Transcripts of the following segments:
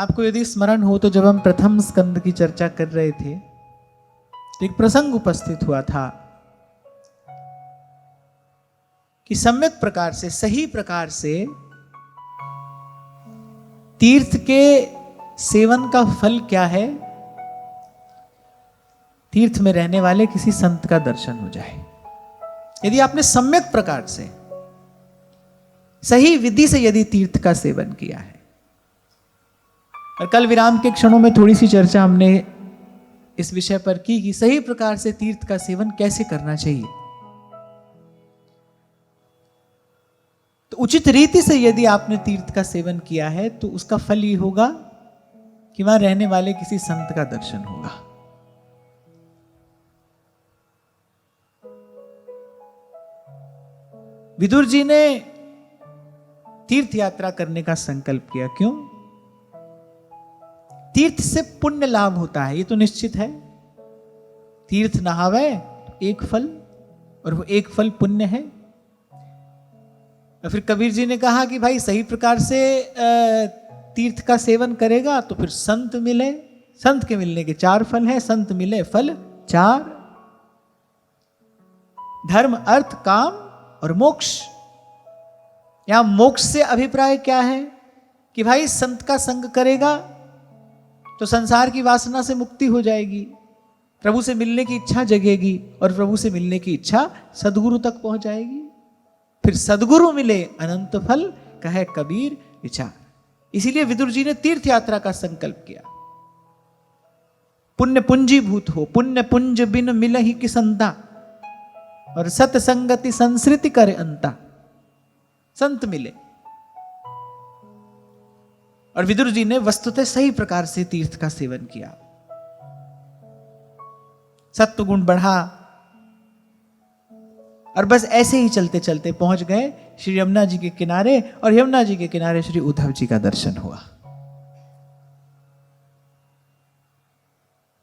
आपको यदि स्मरण हो तो जब हम प्रथम स्कंद की चर्चा कर रहे थे तो एक प्रसंग उपस्थित हुआ था कि सम्यक प्रकार से, सही प्रकार से तीर्थ के सेवन का फल क्या है। तीर्थ में रहने वाले किसी संत का दर्शन हो जाए, यदि आपने सम्यक प्रकार से सही विधि से यदि तीर्थ का सेवन किया है। और कल विराम के क्षणों में थोड़ी सी चर्चा हमने इस विषय पर की कि सही प्रकार से तीर्थ का सेवन कैसे करना चाहिए। तो उचित रीति से यदि आपने तीर्थ का सेवन किया है तो उसका फल ये होगा कि वहां रहने वाले किसी संत का दर्शन होगा। विदुर जी ने तीर्थ यात्रा करने का संकल्प किया। क्यों? तीर्थ से पुण्य लाभ होता है, ये तो निश्चित है। तीर्थ नहावे एक फल, और वो एक फल पुण्य है। और फिर कबीर जी ने कहा कि भाई सही प्रकार से तीर्थ का सेवन करेगा तो फिर संत मिले। संत के मिलने के 4 फल हैं, संत मिले फल 4, धर्म, अर्थ, काम और मोक्ष। यहां मोक्ष से अभिप्राय क्या है कि भाई संत का संग करेगा तो संसार की वासना से मुक्ति हो जाएगी, प्रभु से मिलने की इच्छा जगेगी, और प्रभु से मिलने की इच्छा सदगुरु तक पहुंच जाएगी। फिर सदगुरु मिले अनंत फल, कहे कबीर विचार। इसीलिए विदुर जी ने तीर्थ यात्रा का संकल्प किया। पुण्य पुंजीभूत हो, पुण्य पुंज बिन मिलहि किसंता, और सतसंगति संस्कृति करे अंता। संत मिले, और विदुर जी ने वस्तुतः सही प्रकार से तीर्थ का सेवन किया। सत्व गुण बढ़ा, और बस ऐसे ही चलते चलते पहुंच गए श्री यमुना जी के किनारे, और यमुना जी के किनारे श्री उद्धव जी का दर्शन हुआ।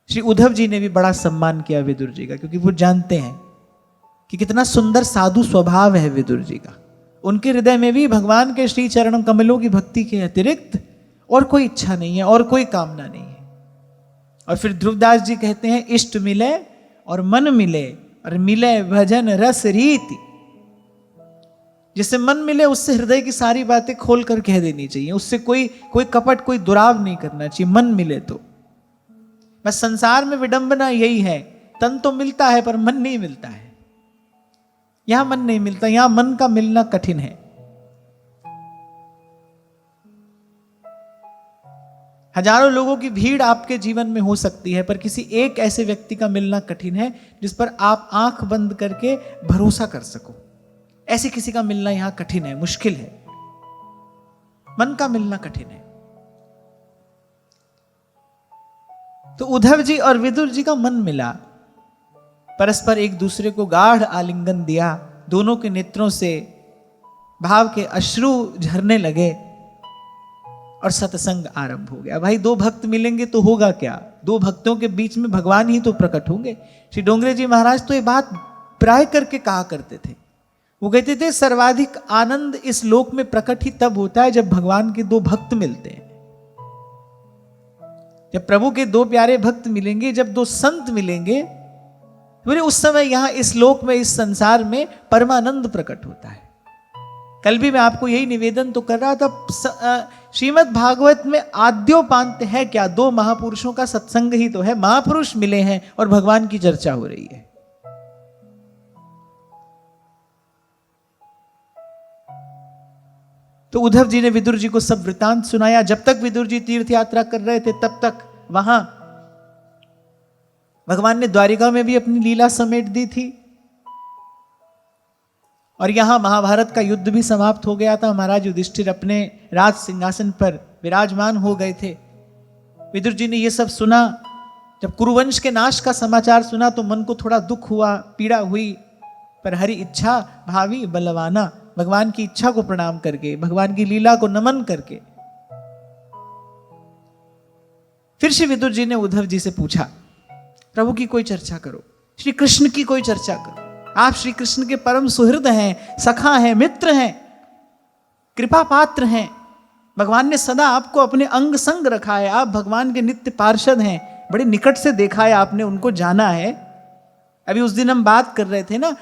श्री उद्धव जी ने भी बड़ा सम्मान किया विदुर जी का, क्योंकि वो जानते हैं कि कितना सुंदर साधु स्वभाव है विदुर जी का। उनके हृदय में भी भगवान के श्री चरण कमलों की भक्ति के अतिरिक्त और कोई इच्छा नहीं है, और कोई कामना नहीं है। और फिर ध्रुवदास जी कहते हैं, इष्ट मिले और मन मिले, और मिले भजन रस रीति। जिससे मन मिले उससे हृदय की सारी बातें खोल कर कह देनी चाहिए, उससे कोई कपट, कोई दुराव नहीं करना चाहिए। मन मिले तो बस। संसार में विडंबना यही है, तन तो मिलता है पर मन नहीं मिलता है। यहां मन नहीं मिलता, यहां मन का मिलना कठिन है। हजारों लोगों की भीड़ आपके जीवन में हो सकती है, पर किसी एक ऐसे व्यक्ति का मिलना कठिन है जिस पर आप आंख बंद करके भरोसा कर सको। ऐसे किसी का मिलना यहां कठिन है, मुश्किल है। मन का मिलना कठिन है। तो उद्धव जी और विदुर जी का मन मिला, परस्पर एक दूसरे को गाढ़ आलिंगन दिया। दोनों के नेत्रों से भाव के अश्रु झरने लगे, और सत्संग आरंभ हो गया। भाई 2 भक्त मिलेंगे तो होगा क्या? 2 भक्तों के बीच में भगवान ही तो प्रकट होंगे। श्री डोंगरे जी महाराज तो ये बात प्राय करके कहा करते थे। वो कहते थे, सर्वाधिक आनंद इस लोक में प्रकट ही तब होता है जब भगवान के 2 भक्त मिलते हैं। जब प्रभु के 2 प्यारे भक्त मिलेंगे, जब 2 संत मिलेंगे, बोले उस समय यहां इस लोक में, इस संसार में परमानंद प्रकट होता है। कल भी मैं आपको यही निवेदन तो कर रहा था। श्रीमद् भागवत में आद्योपांत है क्या? 2 महापुरुषों का सत्संग ही तो है। महापुरुष मिले हैं और भगवान की चर्चा हो रही है। तो उद्धव जी ने विदुर जी को सब वृतांत सुनाया। जब तक विदुर जी तीर्थ यात्रा कर रहे थे तब तक वहां भगवान ने द्वारिका में भी अपनी लीला समेट दी थी, और यहां महाभारत का युद्ध भी समाप्त हो गया था। महाराज युधिष्ठिर अपने राज सिंहासन पर विराजमान हो गए थे। विदुर जी ने यह सब सुना। जब कुरुवंश के नाश का समाचार सुना तो मन को थोड़ा दुख हुआ, पीड़ा हुई, पर हरि इच्छा भावी बलवाना, भगवान की इच्छा को प्रणाम करके, भगवान की लीला को नमन करके फिर श्री विदुर जी ने उद्धव जी से पूछा, प्रभु की कोई चर्चा करो, श्री कृष्ण की कोई चर्चा करो। आप श्री कृष्ण के परम सुहृद हैं, सखा हैं, मित्र हैं, कृपा पात्र हैं। भगवान ने सदा आपको अपने अंग संग रखा है, आप भगवान के नित्य पार्षद हैं, बड़े निकट से देखा है आपने, उनको जाना है। अभी उस दिन हम बात कर रहे थे ना,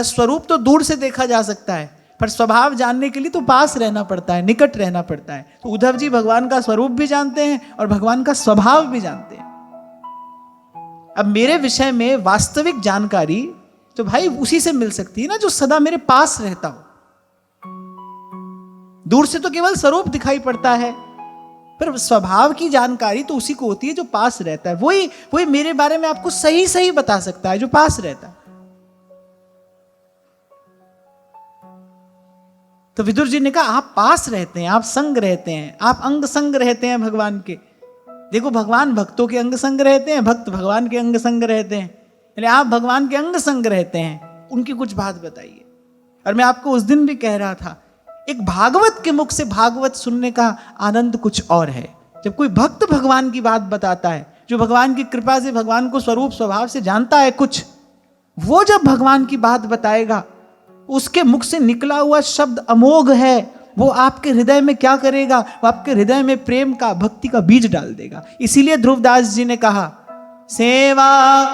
स्वरूप तो दूर से देखा जा सकता है, पर स्वभाव जानने के लिए तो पास रहना पड़ता है, निकट रहना पड़ता है। तो उद्धव जी भगवान का स्वरूप भी जानते हैं और भगवान का स्वभाव भी जानते हैं। अब मेरे विषय में वास्तविक जानकारी तो भाई उसी से मिल सकती है ना जो सदा मेरे पास रहता हो। दूर से तो केवल स्वरूप दिखाई पड़ता है, पर स्वभाव की जानकारी तो उसी को होती है जो पास रहता है। वही मेरे बारे में आपको सही सही बता सकता है जो पास रहता है। तो विदुर जी ने कहा आप पास रहते हैं, आप संग रहते हैं, आप अंग संग रहते हैं भगवान के। देखो भगवान भक्तों के अंग संग रहते हैं, भक्त भगवान के अंग संग रहते हैं, यानी आप भगवान के अंग संग रहते हैं। उनकी कुछ बात बताइए। और मैं आपको उस दिन भी कह रहा था, एक भागवत के मुख से भागवत सुनने का आनंद कुछ और है। जब कोई भक्त भगवान की बात बताता है, जो भगवान की कृपा से भगवान को स्वरूप स्वभाव से जानता है कुछ, वो जब भगवान की बात बताएगा, उसके मुख से निकला हुआ शब्द अमोघ है। वो आपके हृदय में क्या करेगा? वो आपके हृदय में प्रेम का, भक्ति का बीज डाल देगा। इसीलिए ध्रुवदास जी ने कहा, सेवा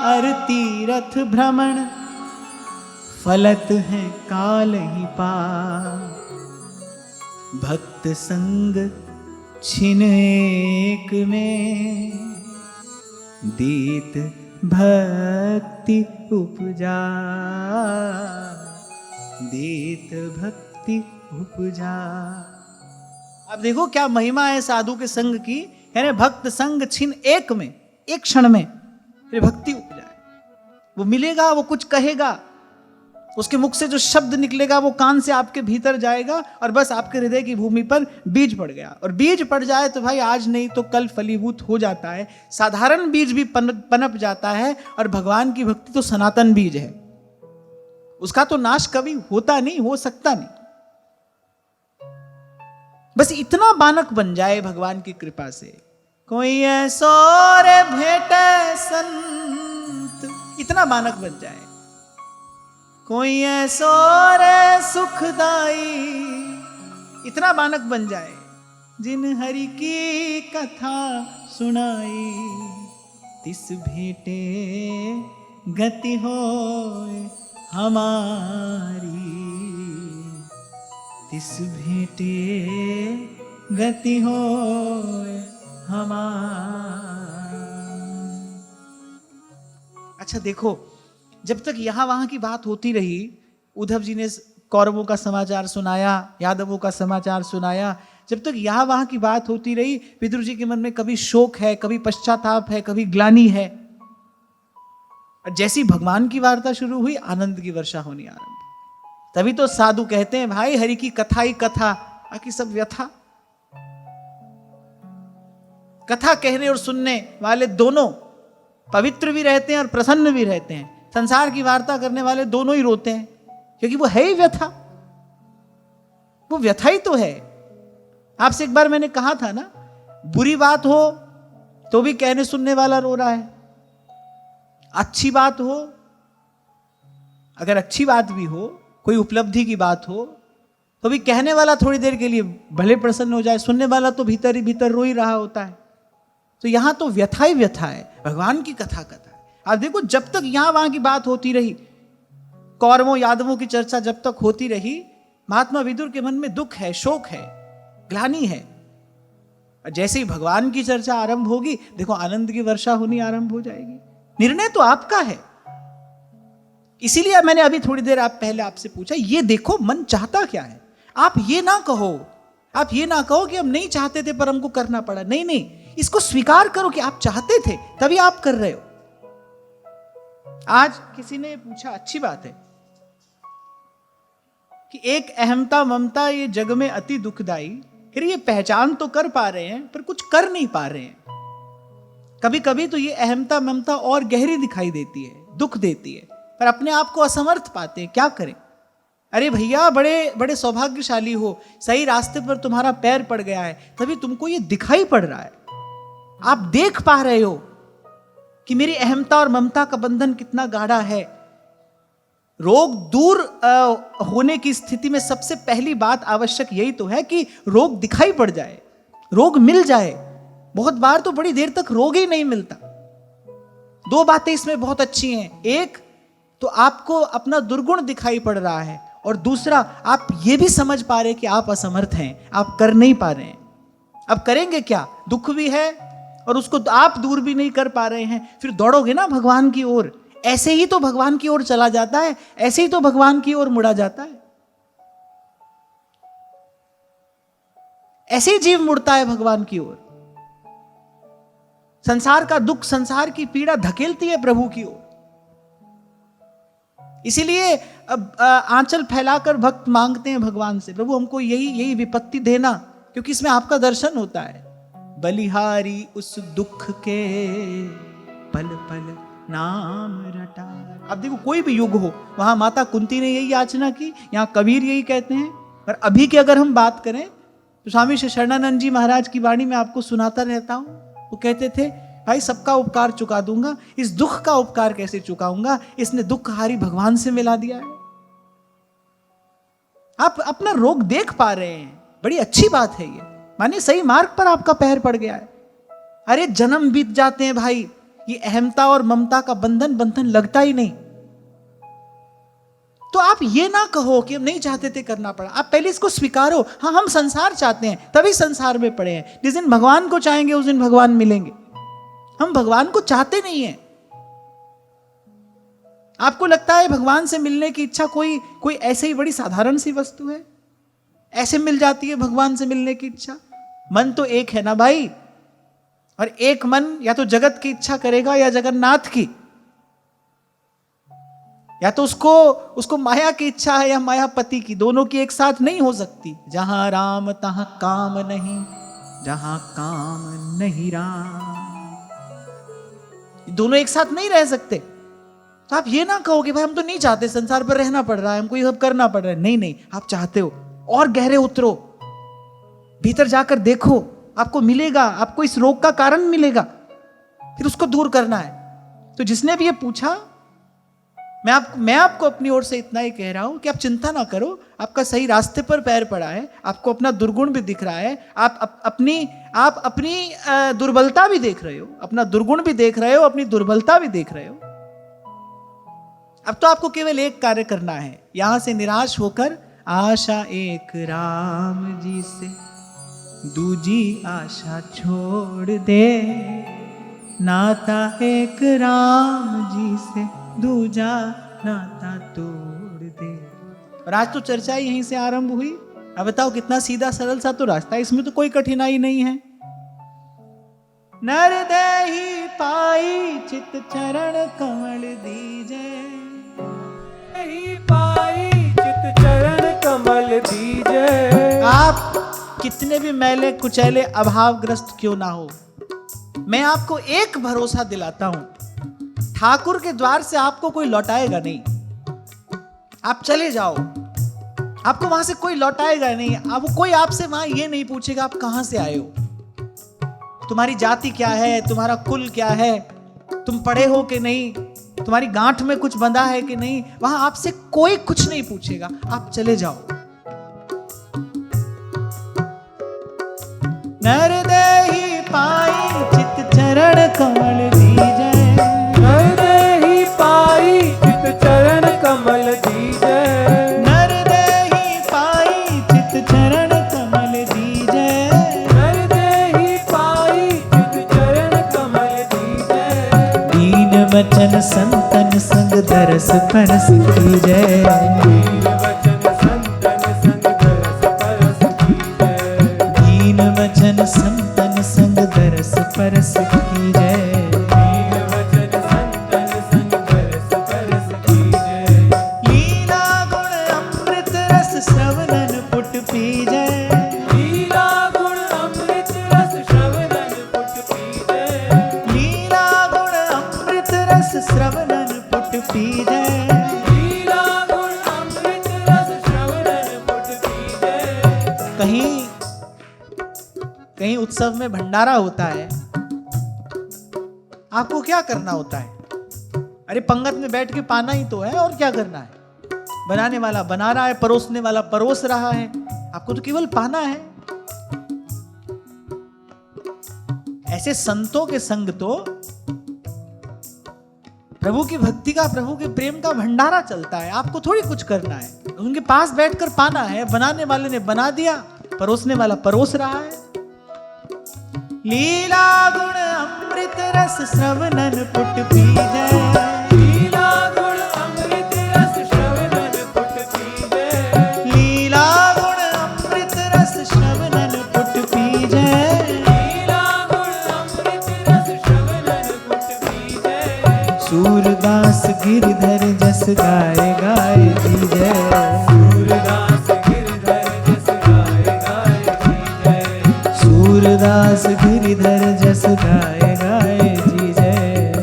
अर तीरथ भ्रमण फलत है काल ही पार, भक्त संग छिन एक में दीत भक्ति उपजा, दीत भक्ति उपजा। अब देखो क्या महिमा है साधु के संग की, यानी भक्त संग छिन एक में, एक क्षण में भक्ति उपजाए। वो मिलेगा, वो कुछ कहेगा, उसके मुख से जो शब्द निकलेगा वो कान से आपके भीतर जाएगा और बस आपके हृदय की भूमि पर बीज पड़ गया। और बीज पड़ जाए तो भाई आज नहीं तो कल फलीभूत हो जाता है। साधारण बीज भी पनप जाता है, और भगवान की भक्ति तो सनातन बीज है, उसका तो नाश कभी होता नहीं, हो सकता नहीं। बस इतना बानक बन जाए भगवान की कृपा से, कोई ऐसो रे भेटे संत, इतना बानक बन जाए, कोई ऐसो रे सुखदाई, इतना बानक बन जाए, जिन हरि की कथा सुनाई, तिस भेटे गति होए हमारी, तिस भेटे गति होए हमारी। अच्छा देखो, जब तक यहां वहां की बात होती रही, उद्धव जी ने कौरवों का समाचार सुनाया, यादवों का समाचार सुनाया, जब तक यहां वहां की बात होती रही, विदुर जी के मन में कभी शोक है, कभी पश्चाताप है, कभी ग्लानि है। और जैसी भगवान की वार्ता शुरू हुई, आनंद की वर्षा होनी आरंभ। तभी तो साधु कहते हैं भाई हरि की कथा ही कथा, बाकी सब व्यथा। कथा कहने और सुनने वाले दोनों पवित्र भी रहते हैं और प्रसन्न भी रहते हैं। संसार की वार्ता करने वाले दोनों ही रोते हैं, क्योंकि वो है ही व्यथा, वो व्यथा ही तो है। आपसे एक बार मैंने कहा था ना, बुरी बात हो तो भी कहने सुनने वाला रो रहा है, अच्छी बात हो, अगर अच्छी बात भी हो, कोई उपलब्धि की बात हो, तो भी कहने वाला थोड़ी देर के लिए भले प्रसन्न हो जाए, सुनने वाला तो भीतर ही भीतर रो ही रहा होता है। तो यहां तो व्यथा ही व्यथा है, भगवान की कथा कथा है। आप देखो, जब तक यहां वहां की बात होती रही, कौरवों यादवों की चर्चा जब तक होती रही, महात्मा विदुर के मन में दुख है, शोक है, ग्लानि है। और जैसे ही भगवान की चर्चा आरंभ होगी, देखो आनंद की वर्षा होनी आरंभ हो जाएगी। निर्णय तो आपका है। इसीलिए मैंने अभी थोड़ी देर पहले आपसे पूछा, ये देखो मन चाहता क्या है। आप ये ना कहो कि हम नहीं चाहते थे पर हमको करना पड़ा। नहीं नहीं, इसको स्वीकार करो कि आप चाहते थे, तभी आप कर रहे हो। आज किसी ने पूछा, अच्छी बात है, कि एक अहमता ममता ये जग में अति दुखदाई, फिर ये पहचान तो कर पा रहे हैं पर कुछ कर नहीं पा रहे हैं। कभी कभी तो ये अहमता ममता और गहरी दिखाई देती है, दुख देती है, पर अपने आप को असमर्थ पाते हैं। क्या करें? अरे भैया, बड़े बड़े सौभाग्यशाली हो, सही रास्ते पर तुम्हारा पैर पड़ गया है, तभी तुमको ये दिखाई पड़ रहा है। आप देख पा रहे हो कि मेरी अहमता और ममता का बंधन कितना गाढ़ा है। रोग दूर होने की स्थिति में सबसे पहली बात आवश्यक यही तो है कि रोग दिखाई पड़ जाए, रोग मिल जाए। बहुत बार तो बड़ी देर तक रोग ही नहीं मिलता। दो बातें इसमें बहुत अच्छी हैं। एक तो आपको अपना दुर्गुण दिखाई पड़ रहा है, और दूसरा आप ये भी समझ पा रहे कि आप असमर्थ हैं, आप कर नहीं पा रहे हैं। अब करेंगे क्या? दुख भी है और उसको आप दूर भी नहीं कर पा रहे हैं, फिर दौड़ोगे ना भगवान की ओर। ऐसे ही तो भगवान की ओर चला जाता है, ऐसे ही तो भगवान की ओर मुड़ा जाता है, ऐसे ही जीव मुड़ता है भगवान की ओर। संसार का दुख, संसार की पीड़ा धकेलती है प्रभु की ओर। इसीलिए अब आंचल फैलाकर भक्त मांगते हैं भगवान से, प्रभु हमको यही विपत्ति देना, क्योंकि इसमें आपका दर्शन होता है। बलिहारी उस दुख के पल पल नाम रटा। अब देखो कोई भी युग हो, वहां माता कुंती ने यही याचना की, यहां कबीर यही कहते हैं। और अभी की अगर हम बात करें तो स्वामी श्री शरणानंद जी महाराज की वाणी में आपको सुनाता रहता हूं। वो कहते थे, भाई सबका उपकार चुका दूंगा, इस दुख का उपकार कैसे चुकाऊंगा? इसने दुखहारी भगवान से मिला दिया है। आप अपना रोग देख पा रहे हैं, बड़ी अच्छी बात है ये। माने सही मार्ग पर आपका पैर पड़ गया है। अरे जन्म बीत जाते हैं भाई, ये अहमता और ममता का बंधन लगता ही नहीं। तो आप ये ना कहो कि हम नहीं चाहते थे, करना पड़ा। आप पहले इसको स्वीकारो। हाँ, हम संसार चाहते हैं, तभी संसार में पड़े हैं। जिस दिन भगवान को चाहेंगे उस दिन भगवान मिलेंगे। हम भगवान को चाहते नहीं हैं। आपको लगता है भगवान से मिलने की इच्छा कोई ऐसे ही बड़ी साधारण सी वस्तु है? ऐसे मिल जाती है भगवान से मिलने की इच्छा? मन तो एक है ना भाई, और एक मन या तो जगत की इच्छा करेगा या जगन्नाथ की, या तो उसको माया की इच्छा है या मायापति की। दोनों की एक साथ नहीं हो सकती। जहां राम तहां काम नहीं, जहां काम नहीं राम, दोनों एक साथ नहीं रह सकते। तो आप ये ना कहो कि भाई हम तो नहीं चाहते, संसार पर रहना पड़ रहा है, हमको ये सब करना पड़ रहा है। नहीं नहीं, आप चाहते हो, और गहरे उतरो, भीतर जाकर देखो, आपको मिलेगा, आपको इस रोग का कारण मिलेगा, फिर उसको दूर करना है। तो जिसने भी ये पूछा, मैं आपको अपनी ओर से इतना ही कह रहा हूं कि आप चिंता ना करो, आपका सही रास्ते पर पैर पड़ा है। आपको अपना दुर्गुण भी दिख रहा है, आप अपनी दुर्बलता भी देख रहे हो, अपना दुर्गुण भी देख रहे हो, अपनी दुर्बलता भी देख रहे हो। अब तो आपको केवल एक कार्य करना है, यहां से निराश होकर आशा एक राम जी से दूजी आशा छोड़ दे, नाता एक राम जी से दूजा नाता तोड़ दे। और आज तो चर्चा यहीं से आरंभ हुई। अब बताओ कितना सीधा सरल सा तो रास्ता है, इसमें तो कोई कठिनाई नहीं है। नर देहि पाई चित चरण कमल दीजे, देहि पाई चित चरण कमल दीजे। आप कितने भी मैले कुचैले अभावग्रस्त क्यों ना हो, मैं आपको एक भरोसा दिलाता हूं, ठाकुर के द्वार से आपको कोई लौटाएगा नहीं। आप चले जाओ, आपको वहां से कोई लौटाएगा नहीं। अब कोई आपसे वहां ये नहीं पूछेगा आप कहां से आए हो, तुम्हारी जाति क्या है, तुम्हारा कुल क्या है, तुम पढ़े हो कि नहीं, तुम्हारी गांठ में कुछ बंधा है कि नहीं। वहां आपसे कोई कुछ नहीं पूछेगा, आप चले जाओ। नर देहि पाई चित चरण कमल दीजे, नर देहि पाई चित चरण कमल दीजे, नर देहि पाई चित चरण कमल दीजे, नर देहि पाई चित चरण कमल दीजे। दीन वचन संतन संग दरस परस कीजै, दीन वचन संतन संग दरस परस कीजै, दीन वचन संतन संग दरस परस कीजै। दीन वचन संतन संग दरस परस कीजै। लीला गुण अमृत रस श्रवणन पुट पीजै, लीला गुण अमृत रस श्रवणन पुट पीजै, लीला गुण अमृत रस श्रवणन पुट पीजै। लीला गुण अमृत रस श्रवणन पुट पीजै। कहीं उत्सव में भंडारा होता है, आपको क्या करना होता है? अरे पंगत में बैठ के पाना ही तो है, और क्या करना है? बनाने वाला बना रहा है, परोसने वाला परोस रहा है। आपको तो केवल पाना है। ऐसे संतों के संग तो प्रभु की भक्ति का, प्रभु के प्रेम का भंडारा चलता है। आपको थोड़ी कुछ करना है, उनके पास बैठकर पाना है। बनाने वाले ने बना दिया, परोसने वाला परोस रहा है। लीला गुण अमृत रस श्रवणन पुट पीजै, लीला गुण अमृत रस श्रवणन पुट पीजै, लीला गुण अमृत रस श्रवणन पुट पीजै। लीला गुण अमृत रस श्रवणन पुट पीजै, सूरदास गिरधर जस गाय गाय दीजै, सूरदास गिरधर जस गाय गाय दीजै, सूरदास गिरधर जस गाय गाय दीजै।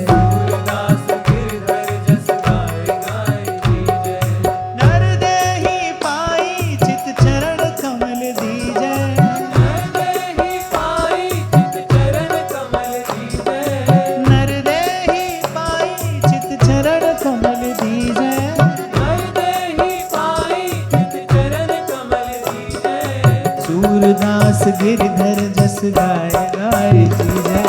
सूरदास गिरधर जस गाय गाय दीजै, नर देहि पाई चित चरण कमल दीजै, नर देहि पाई चित चरण कमल दीजै, नर देहि पाई चित चरण कमल दीजै। नर देहि पाई चित चरण कमल दीजै, सूरदास गिरधर जस गाय गाय दीजै,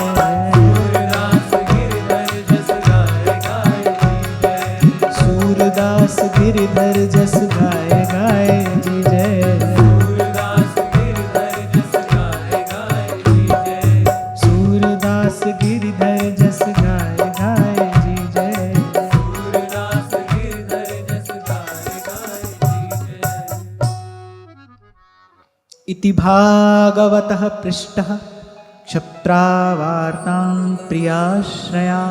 सूरदास गिरधर जस गाय गाय दीजै, सूरदास गिरधर जस गाय गाय दीजै। सूरदास गिरधर जस गाय गाय दीजै, सूरदास गिरधर जस गाय गाय दीजै। सूरदास गिरधर जस गाय गाय दीजै। इति भागवतः पृष्टः क्षत्रावार्तां प्रियाश्रया,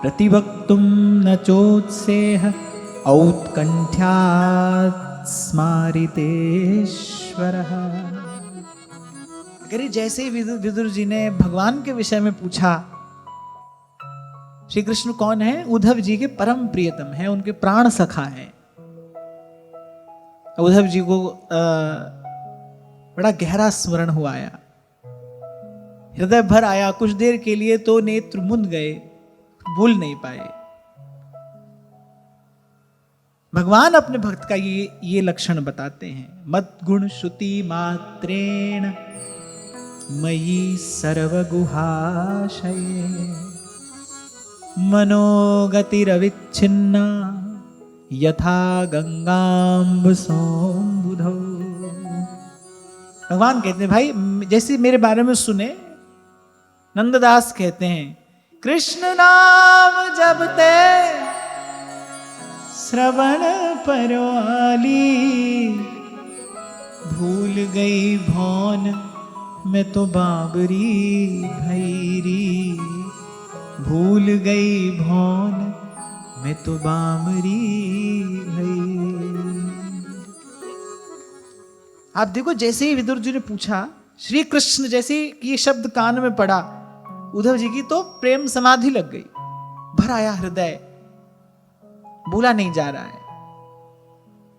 प्रतिवक्तुं न चोत्सेह औत्कण्ठ्यात् स्मारितेश्वरः। अगर जैसे ही विदुर जी ने भगवान के विषय में पूछा, श्री कृष्ण कौन है? उद्धव जी के परम प्रियतम है, उनके प्राण सखा हैं। उद्धव जी को बड़ा गहरा स्मरण हुआ आया, हृदय भर आया। कुछ देर के लिए तो नेत्र मुंद गए, भूल नहीं पाए। भगवान अपने भक्त का ये लक्षण बताते हैं। मत गुण श्रुति मात्रेण मयि सर्वगुहाशये, मनोगतिरविच्छिन्ना यथा गंगाम्बुसोम्बुधौ। भगवान कहते हैं, भाई जैसे मेरे बारे में सुने, नंददास कहते हैं, कृष्ण नाम जपते श्रवण परवाली, भूल गई भौन मैं तो बाबरी भैरी, भूल गई भौन मैं तो बामरी भैरी। आप देखो, जैसे ही विदुर जी ने पूछा, श्री कृष्ण जैसे ही ये शब्द कान में पड़ा, उद्धव जी की तो प्रेम समाधि लग गई, भर आया हृदय, बोला नहीं जा रहा है,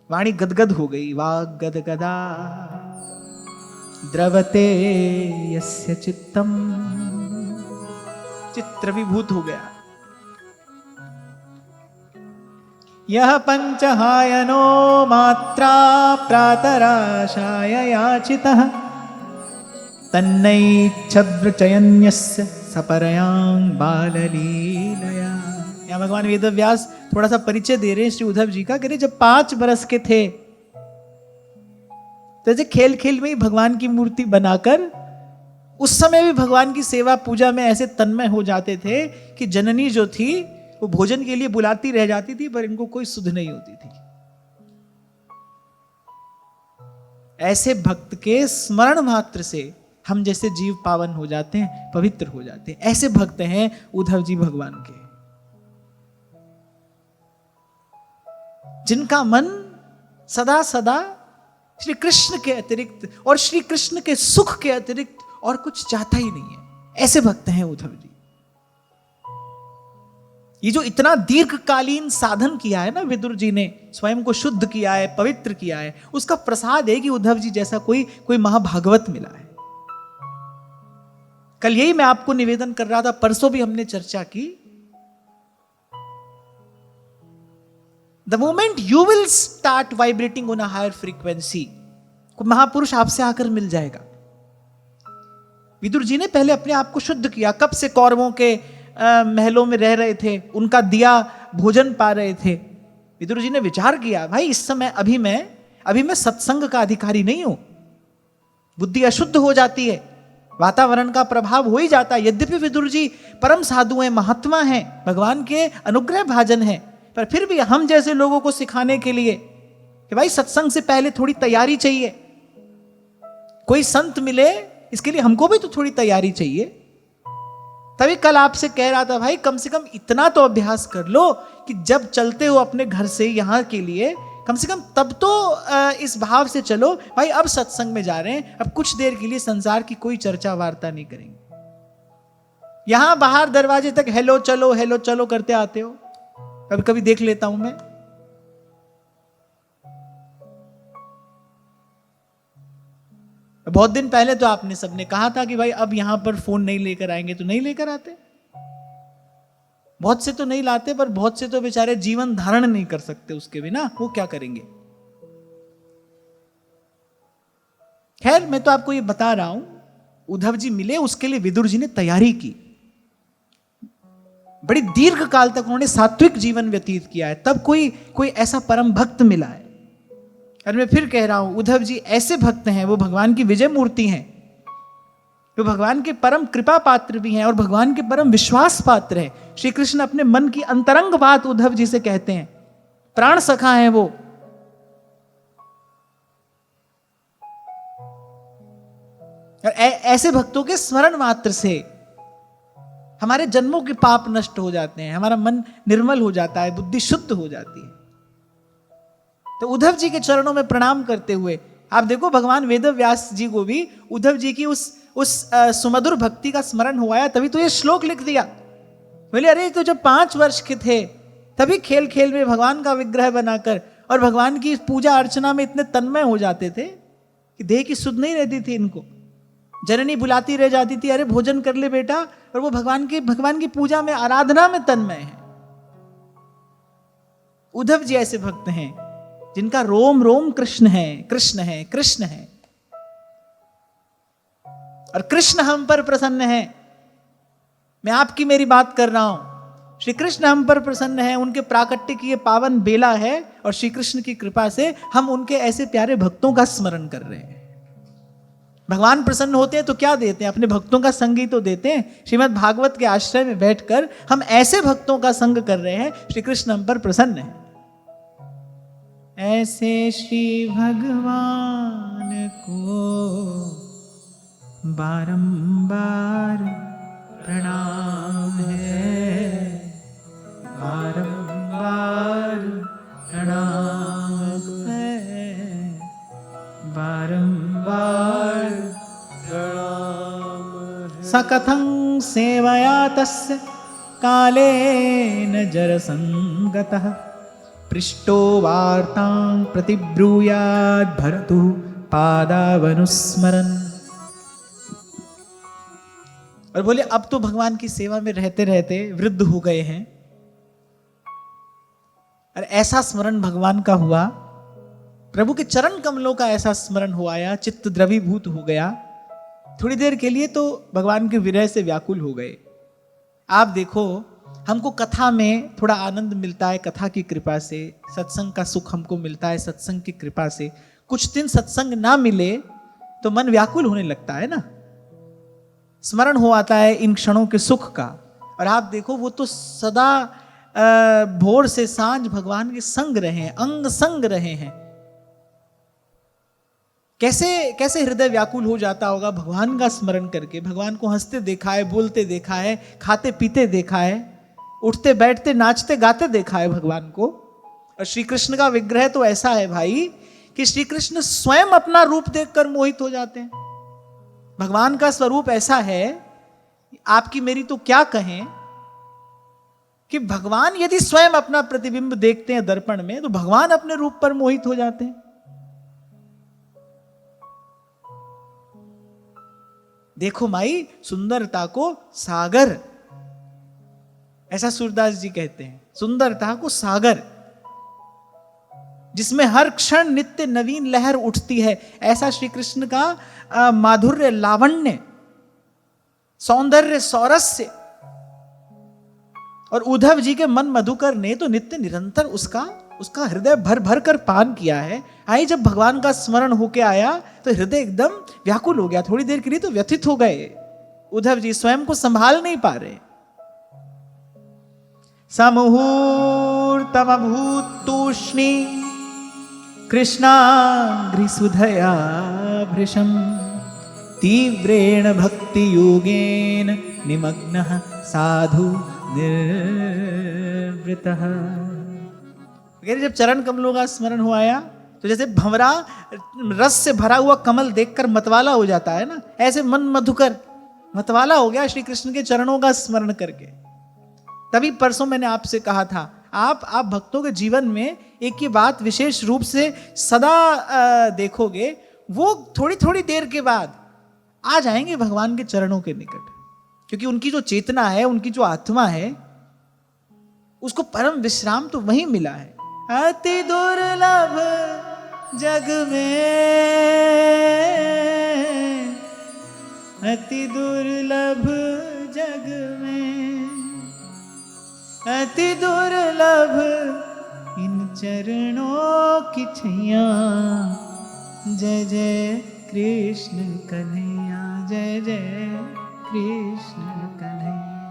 वाणी गदगद हो गई। वाग गदगदा द्रवते यस्य चित्तम, चित्र विभूत हो गया। यह पंचहायनो मात्रा प्रातराशाय याचितः, तन्नैच्छद्रचयन्यस्य सपरयां बाललीलया। यहाँ भगवान वेदव्यास थोड़ा सा परिचय दे रहे हैं श्री उद्धव जी का। कह रहे जब 5 बरस के थे, तो जैसे खेल खेल में ही भगवान की मूर्ति बनाकर, उस समय भी भगवान की सेवा पूजा में ऐसे तन्मय हो जाते थे कि जननी जो थी वो भोजन के लिए बुलाती रह जाती थी, पर इनको कोई सुध नहीं होती थी। ऐसे भक्त के स्मरण मात्र से हम जैसे जीव पावन हो जाते हैं, पवित्र हो जाते हैं। ऐसे भक्त हैं उद्धव जी भगवान के, जिनका मन सदा सदा श्री कृष्ण के अतिरिक्त और श्री कृष्ण के सुख के अतिरिक्त और कुछ चाहता ही नहीं है। ऐसे भक्त हैं उद्धव जी। ये जो इतना दीर्घकालीन साधन किया है ना विदुर जी ने, स्वयं को शुद्ध किया है, पवित्र किया है, उसका प्रसाद है कि उद्धव जी जैसा कोई महाभागवत मिला है। कल यही मैं आपको निवेदन कर रहा था, परसों भी हमने चर्चा की। The moment you will start vibrating on a higher frequency, कोई महापुरुष आपसे आकर मिल जाएगा। विदुर जी ने पहले अपने आप को शुद्ध किया। कब से कौरवों के महलों में रह रहे थे, उनका दिया भोजन पा रहे थे। विदुर जी ने विचार किया, भाई इस समय अभी मैं सत्संग का अधिकारी नहीं हूं। बुद्धि अशुद्ध हो जाती है, वातावरण का प्रभाव हो ही जाता है। यद्यपि विदुर जी परम साधु हैं, महात्मा हैं, भगवान के अनुग्रह भाजन हैं, पर फिर भी हम जैसे लोगों को सिखाने के लिए कि भाई सत्संग से पहले थोड़ी तैयारी चाहिए। कोई संत मिले इसके लिए हमको भी तो थोड़ी तैयारी चाहिए। तभी कल आपसे कह रहा था, भाई कम से कम इतना तो अभ्यास कर लो कि जब चलते हो अपने घर से यहां के लिए, कम से कम तब तो इस भाव से चलो, भाई अब सत्संग में जा रहे हैं, अब कुछ देर के लिए संसार की कोई चर्चा वार्ता नहीं करेंगे। यहां बाहर दरवाजे तक हेलो चलो करते आते हो, कभी कभी देख लेता हूं मैं। बहुत दिन पहले तो आपने सबने कहा था कि भाई अब यहां पर फोन नहीं लेकर आएंगे, तो नहीं लेकर आते। बहुत से तो नहीं लाते, पर बहुत से तो बेचारे जीवन धारण नहीं कर सकते उसके बिना, वो क्या करेंगे। खैर मैं तो आपको ये बता रहा हूं, उद्धव जी मिले, उसके लिए विदुर जी ने तैयारी की। बड़ी दीर्घ काल तक उन्होंने सात्विक जीवन व्यतीत किया है, तब कोई ऐसा परम भक्त मिला है। और मैं फिर कह रहा हूं, उद्धव जी ऐसे भक्त हैं, वो भगवान की विजय मूर्ति हैं, वो भगवान के परम कृपा पात्र भी हैं और भगवान के परम विश्वास पात्र हैं। श्री कृष्ण अपने मन की अंतरंग बात उद्धव जी से कहते हैं, प्राण सखा हैं वो। और ऐसे भक्तों के स्मरण मात्र से हमारे जन्मों के पाप नष्ट हो जाते हैं, हमारा मन निर्मल हो जाता है, बुद्धि शुद्ध हो जाती है। तो उद्धव जी के चरणों में प्रणाम करते हुए आप देखो, भगवान वेद व्यास जी को भी उद्धव जी की उस सुमधुर भक्ति का स्मरण हुआ, तभी तो ये श्लोक लिख दिया। बोले अरे तो जब 5 वर्ष के थे तभी खेल खेल में भगवान का विग्रह बनाकर और भगवान की पूजा अर्चना में इतने तन्मय हो जाते थे कि देह की सुध नहीं रहती थी इनको। जननी बुलाती रह जाती थी, अरे भोजन कर ले बेटा, और वो भगवान की पूजा में, आराधना में तन्मय है। उद्धव जी ऐसे भक्त हैं जिनका रोम रोम कृष्ण है, कृष्ण है, कृष्ण है। और कृष्ण हम पर प्रसन्न है। मैं आपकी मेरी बात कर रहा हूं, श्री कृष्ण हम पर प्रसन्न है, उनके प्राकट्य की ये पावन बेला है और श्री कृष्ण की कृपा से हम उनके ऐसे प्यारे भक्तों का स्मरण कर रहे हैं। भगवान प्रसन्न होते हैं तो क्या देते हैं, अपने भक्तों का संग ही तो देते हैं। श्रीमद् भागवत के आश्रय में बैठकर हम ऐसे भक्तों का संग कर रहे हैं, श्री कृष्ण हम पर प्रसन्न है। ऐसे श्री भगवान को बारंबार प्रणाम है, बारंबार प्रणाम है, बारंबार प्रणाम है। सकथं सेवया तस्य कालेन जरसंगतः पृष्टो वार्तां प्रतिब्रूयाद् भरतु पादावनुस्मरन्। और बोले अब तो भगवान की सेवा में रहते रहते वृद्ध हो गए हैं, और ऐसा स्मरण भगवान का हुआ, प्रभु के चरण कमलों का ऐसा स्मरण हो आया, चित्त द्रवीभूत हो गया। थोड़ी देर के लिए तो भगवान के विरह से व्याकुल हो गए। आप देखो, हमको कथा में थोड़ा आनंद मिलता है, कथा की कृपा से, सत्संग का सुख हमको मिलता है सत्संग की कृपा से। कुछ दिन सत्संग ना मिले तो मन व्याकुल होने लगता है ना, स्मरण हो आता है इन क्षणों के सुख का। और आप देखो, वो तो सदा भोर से सांझ भगवान के संग रहे हैं, अंग संग रहे हैं। कैसे कैसे हृदय व्याकुल हो जाता होगा भगवान का स्मरण करके। भगवान को हंसते देखा है, बोलते देखा है, खाते पीते देखा है, उठते बैठते नाचते गाते देखा है भगवान को। और श्री कृष्ण का विग्रह तो ऐसा है भाई कि श्री कृष्ण स्वयं अपना रूप देखकर मोहित हो जाते हैं। भगवान का स्वरूप ऐसा है, आपकी मेरी तो क्या कहें, कि भगवान यदि स्वयं अपना प्रतिबिंब देखते हैं दर्पण में तो भगवान अपने रूप पर मोहित हो जाते हैं। देखो माई सुंदरता को सागर, ऐसा सूरदास जी कहते हैं, सुंदरता को सागर। जिसमें हर क्षण नित्य नवीन लहर उठती है, ऐसा श्री कृष्ण का माधुर्य, लावण्य, सौंदर्य, सौरस्य। और उद्धव जी के मन मधुकर ने तो नित्य निरंतर उसका हृदय भर भर कर पान किया है। आई जब भगवान का स्मरण होके आया तो हृदय एकदम व्याकुल हो गया। थोड़ी देर के लिए तो व्यथित हो गए उद्धव जी, स्वयं को संभाल नहीं पा रहे। समुहूर्तमभूत तूष्णी कृष्णांघ्रिसुधया भृशं तीव्रेण भक्ति योगेन निमग्नः साधु निर्वृतः। जब चरण कमलों का स्मरण हो आया तो जैसे भंवरा रस से भरा हुआ कमल देखकर मतवाला हो जाता है ना, ऐसे मन मधुकर मतवाला हो गया श्री कृष्ण के चरणों का स्मरण करके। तभी परसों मैंने आपसे कहा था, आप भक्तों के जीवन में एक ही बात विशेष रूप से सदा देखोगे, वो थोड़ी थोड़ी देर के बाद आ जाएंगे भगवान के चरणों के निकट, क्योंकि उनकी जो चेतना है, उनकी जो आत्मा है, उसको परम विश्राम तो वहीं मिला है। अति दुर्लभ जग में, अति दुर्लभ जग में, अति दुर्लभ इन चरणों की छैया। जय जय कृष्ण कन्हैया, जय जय कृष्ण कन्हैया,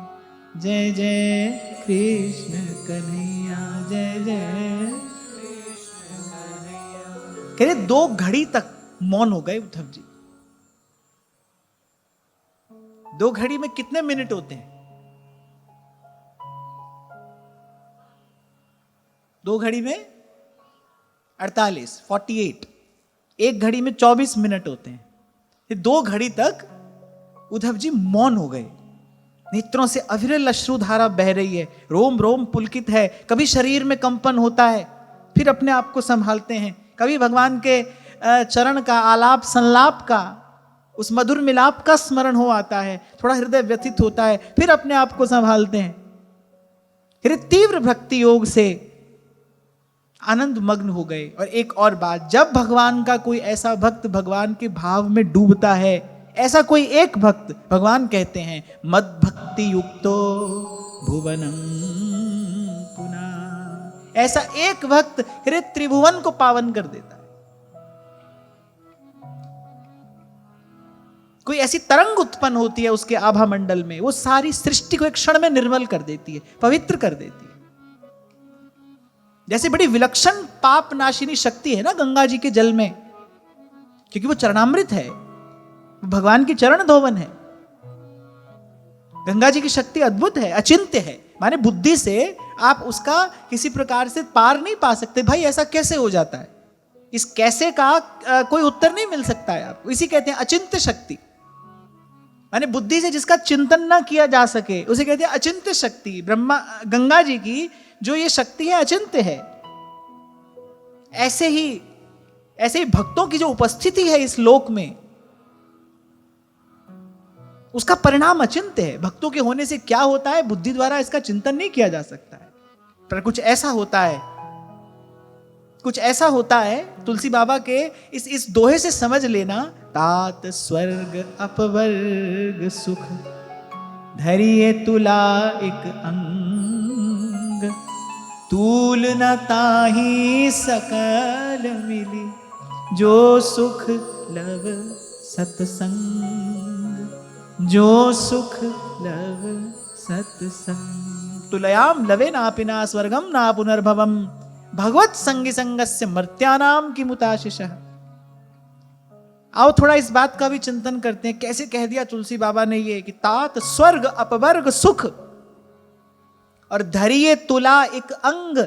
जय जय कृष्ण कन्हैया, जय जय कृष्ण कन्हैया। कह रहे 2 घड़ी तक मौन हो गए उद्धव जी। 2 घड़ी में कितने मिनट होते हैं? 2 घड़ी में 48, 48। 1 घड़ी में 24 मिनट होते हैं। ये 2 घड़ी तक उद्धव जी मौन हो गए। नेत्रों से अविरल अश्रुधारा बह रही है, रोम रोम पुलकित है, कभी शरीर में कंपन होता है, फिर अपने आप को संभालते हैं, कभी भगवान के चरण का आलाप संलाप का, उस मधुर मिलाप का स्मरण हो आता है, थोड़ा हृदय व्यथित होता है, फिर अपने आप को संभालते हैं। फिर तीव्र भक्ति योग से आनंद मग्न हो गए। और एक और बात, जब भगवान का कोई ऐसा भक्त भगवान के भाव में डूबता है, ऐसा कोई एक भक्त, भगवान कहते हैं मद भक्ति युक्तो भुवनम पुनः, ऐसा एक भक्त हृदय त्रिभुवन को पावन कर देता है। कोई ऐसी तरंग उत्पन्न होती है उसके आभा मंडल में, वो सारी सृष्टि को एक क्षण में निर्मल कर देती है, पवित्र कर देती है। जैसे बड़ी विलक्षण पाप नाशिनी शक्ति है ना गंगा जी के जल में, क्योंकि वो चरणामृत है, भगवान की चरण धोवन है। गंगा जी की शक्ति अद्भुत है, अचिंत्य है, माने बुद्धि से आप उसका किसी प्रकार से पार नहीं पा सकते। भाई ऐसा कैसे हो जाता है, इस कैसे का कोई उत्तर नहीं मिल सकता है आपको। इसी कहते हैं अचिंत्य शक्ति, माने बुद्धि से जिसका चिंतन ना किया जा सके उसे कहते हैं अचिंत्य शक्ति। ब्रह्मा गंगा जी की जो ये शक्ति है अचिंत्य है। ऐसे ही भक्तों की जो उपस्थिति है इस लोक में, उसका परिणाम अचिंत्य है। भक्तों के होने से क्या होता है, बुद्धि द्वारा इसका चिंतन नहीं किया जा सकता है, पर कुछ ऐसा होता है, कुछ ऐसा होता है। तुलसी बाबा के इस दोहे से समझ लेना, तात स्वर्ग अपवर्ग सुख धरिए तुला एक अंग, तूल न ताही सकल मिली, जो सुख लव सत्संग, जो सुख लव सत्संग। तुलयाम लवे नापिना स्वर्गम ना पुनर्भवम, भगवत संगी संगस्य मर्त्यानाम की मुताशिशः। आओ थोड़ा इस बात का भी चिंतन करते हैं, कैसे कह दिया तुलसी बाबा ने ये कि तात स्वर्ग अपवर्ग सुख और धरिए तुला एक अंग,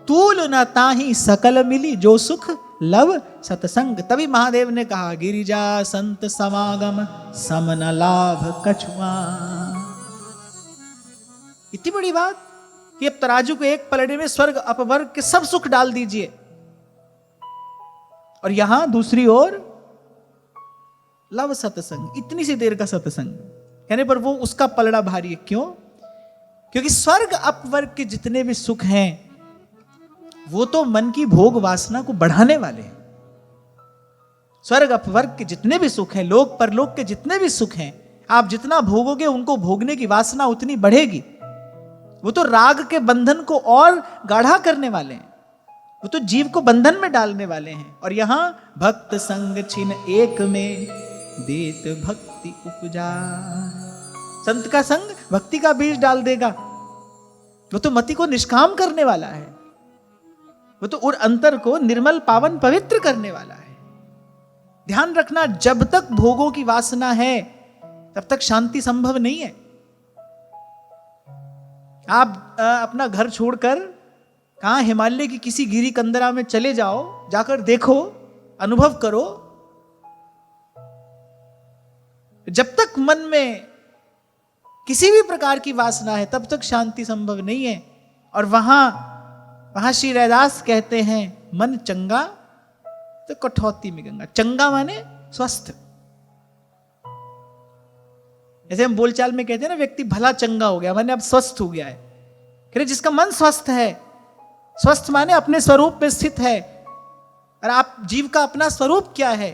तूल न ताही सकल मिली, जो सुख लव सतसंग। तभी महादेव ने कहा गिरिजा संत समागम समन लाभ कछुआ। इतनी बड़ी बात कि अब तराजू को एक पलड़े में स्वर्ग अपवर्ग के सब सुख डाल दीजिए, और यहां दूसरी ओर लव सत्संग, इतनी सी देर का सत्संग कहने पर वो उसका पलड़ा भारी है। क्यों? क्योंकि स्वर्ग अपवर्ग के जितने भी सुख हैं वो तो मन की भोग वासना को बढ़ाने वाले हैं। स्वर्ग अपवर्ग के जितने भी सुख हैं, लोक परलोक के जितने भी सुख हैं, आप जितना भोगोगे उनको भोगने की वासना उतनी बढ़ेगी। वो तो राग के बंधन को और गाढ़ा करने वाले हैं, वो तो जीव को बंधन में डालने वाले हैं। और यहां भक्त संग छिन एक में देत भक्ति उपजा, संत का संग भक्ति का बीज डाल देगा। वो तो मति को निष्काम करने वाला है, वो तो उर अंतर को निर्मल पावन पवित्र करने वाला है। ध्यान रखना, जब तक भोगों की वासना है तब तक शांति संभव नहीं है। आप अपना घर छोड़कर कहां हिमालय की किसी गिरी कंदरा में चले जाओ, जाकर देखो, अनुभव करो, जब तक मन में किसी भी प्रकार की वासना है तब तक शांति संभव नहीं है। और वहां श्री रैदास कहते हैं, मन चंगा तो कठौती में गंगा। चंगा माने स्वस्थ। जैसे हम बोलचाल में कहते हैं ना, व्यक्ति भला चंगा हो गया, माने अब स्वस्थ हो गया है। कह रहे जिसका मन स्वस्थ है, स्वस्थ माने अपने स्वरूप में स्थित है। और आप जीव का अपना स्वरूप क्या है?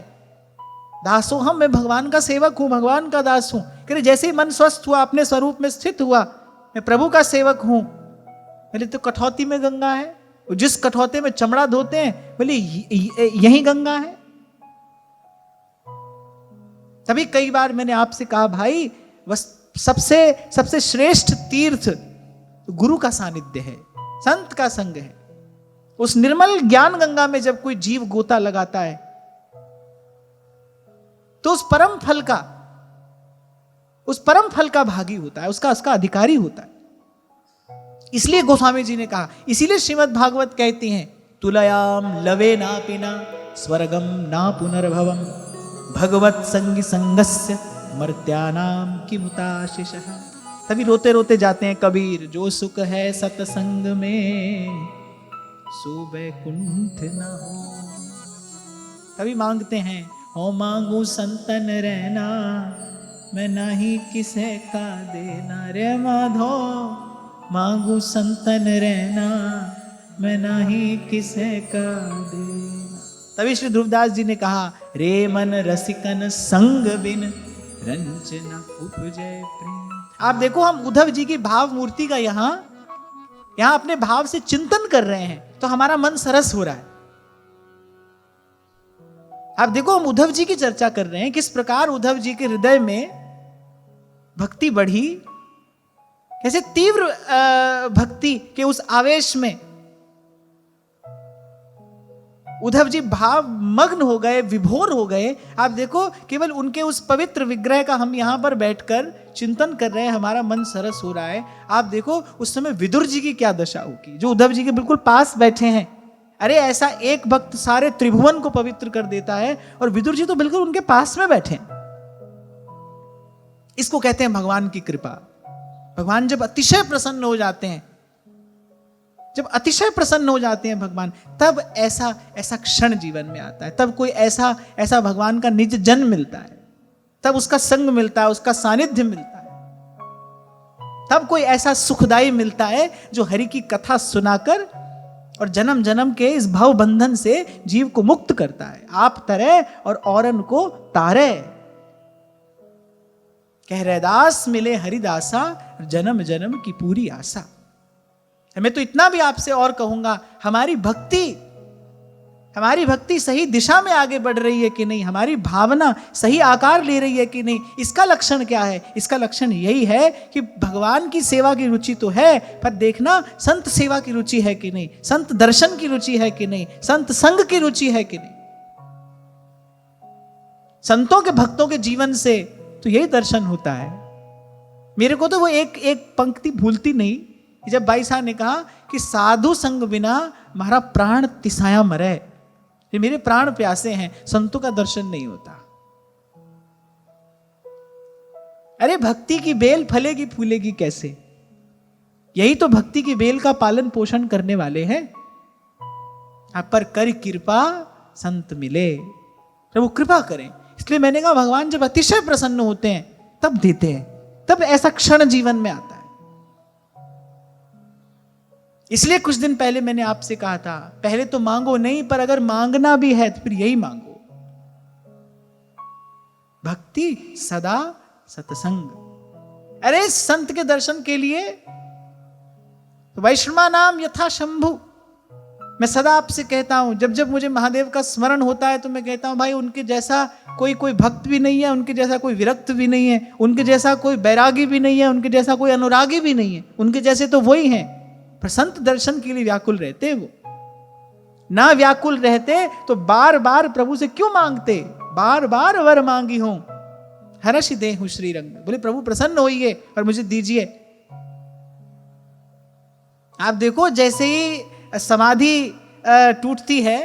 दासोहम, मैं भगवान का सेवक हूं, भगवान का दास हूं। कह रहे जैसे ही मन स्वस्थ हुआ, अपने स्वरूप में स्थित हुआ, मैं प्रभु का सेवक हूं। बोले तो कठौती में गंगा है। जिस कठौते में चमड़ा धोते हैं, बोले यही गंगा है। तभी कई बार मैंने आपसे कहा, भाई बस सबसे श्रेष्ठ तीर्थ गुरु का सानिध्य है, संत का संग है। उस निर्मल ज्ञान गंगा में जब कोई जीव गोता लगाता है तो उस परम फल का भागी होता है, उसका अधिकारी होता है। इसलिए गोस्वामी जी ने कहा, इसीलिए श्रीमद् भागवत कहती हैं, तुलयाम लवे ना पिना स्वर्गम ना पुनर्भवम भगवत संगी संगस्य मर्त्यानाम किमुताशिषः। तभी रोते रोते जाते हैं कबीर, जो सुख है सतसंग में सो वैकुंठ न हो। तभी मांगते हैं, हो मांगू संतन रहना, मैं नहीं किसे का देना। रे माधो मांगू संतन रहना, मैं नहीं किसे का देना। तभी श्री ध्रुवदास जी ने कहा, रे मन रसिकन संग बिन रंजना उपजय प्रेम। आप देखो, हम उद्धव जी की भाव मूर्ति का यहां अपने भाव से चिंतन कर रहे हैं तो हमारा मन सरस हो रहा है। आप देखो, हम उद्धव जी की चर्चा कर रहे हैं, किस प्रकार उद्धव जी के हृदय में भक्ति बढ़ी, कैसे तीव्र भक्ति के उस आवेश में उद्धव जी भाव मग्न हो गए, विभोर हो गए। आप देखो, केवल उनके उस पवित्र विग्रह का हम यहां पर बैठकर चिंतन कर रहे हैं, हमारा मन सरस हो रहा है। आप देखो उस समय विदुर जी की क्या दशा होगी, जो उद्धव जी के बिल्कुल पास बैठे हैं। अरे ऐसा एक भक्त सारे त्रिभुवन को पवित्र कर देता है, और विदुर जी तो बिल्कुल उनके पास में बैठे हैं। इसको कहते हैं भगवान की कृपा। भगवान जब अतिशय प्रसन्न हो जाते हैं, जब अतिशय प्रसन्न हो जाते हैं भगवान, तब ऐसा क्षण जीवन में आता है। तब कोई ऐसा भगवान का निज जन मिलता है, तब उसका संग मिलता है, उसका सानिध्य मिलता है। तब कोई ऐसा सुखदाई मिलता है जो हरि की कथा सुनाकर और जन्म जन्म के इस भव बंधन से जीव को मुक्त करता है। आप तरे और औरन को तारे, कह रैदास मिले हरिदासा, जन्म जन्म की पूरी आशा। मैं तो इतना भी आपसे और कहूंगा, हमारी भक्ति सही दिशा में आगे बढ़ रही है कि नहीं, हमारी भावना सही आकार ले रही है कि नहीं, इसका लक्षण क्या है? इसका लक्षण यही है कि भगवान की सेवा की रुचि तो है, पर देखना संत सेवा की रुचि है कि नहीं, संत दर्शन की रुचि है कि नहीं, संत संग की रुचि है कि नहीं। संतों के भक्तों के जीवन से तो यही दर्शन होता है। मेरे को तो वो एक पंक्ति भूलती नहीं, जब भाई साहब ने कहा कि साधु संग बिना हमारा प्राण तिसाया मरे, ये मेरे प्राण प्यासे हैं, संतों का दर्शन नहीं होता। अरे भक्ति की बेल फलेगी फूलेगी कैसे? यही तो भक्ति की बेल का पालन पोषण करने वाले हैं। आप पर कर कृपा संत मिले, प्रभु कृपा करें। इसलिए मैंने कहा, भगवान जब अतिशय प्रसन्न होते हैं तब देते हैं, तब ऐसा क्षण जीवन में आता है। इसलिए कुछ दिन पहले मैंने आपसे कहा था, पहले तो मांगो नहीं, पर अगर मांगना भी है तो फिर यही मांगो, भक्ति सदा सत्संग। अरे संत के दर्शन के लिए तो वैष्णवा नाम यथा शंभु। मैं सदा आपसे कहता हूं, जब जब मुझे महादेव का स्मरण होता है तो मैं कहता हूं भाई उनके जैसा कोई भक्त भी नहीं है, उनके जैसा कोई विरक्त भी नहीं है, उनके जैसा कोई बैरागी भी नहीं है, उनके जैसा कोई अनुरागी भी नहीं है, उनके जैसे तो वही हैं। पर संत दर्शन के लिए व्याकुल रहते वो। ना व्याकुल रहते तो बार बार प्रभु से क्यों मांगते? बार बार वर मांगी हूं, हर्ष देहु श्री रंग। बोले प्रभु प्रसन्न होइए और मुझे दीजिए। आप देखो जैसे ही समाधि टूटती है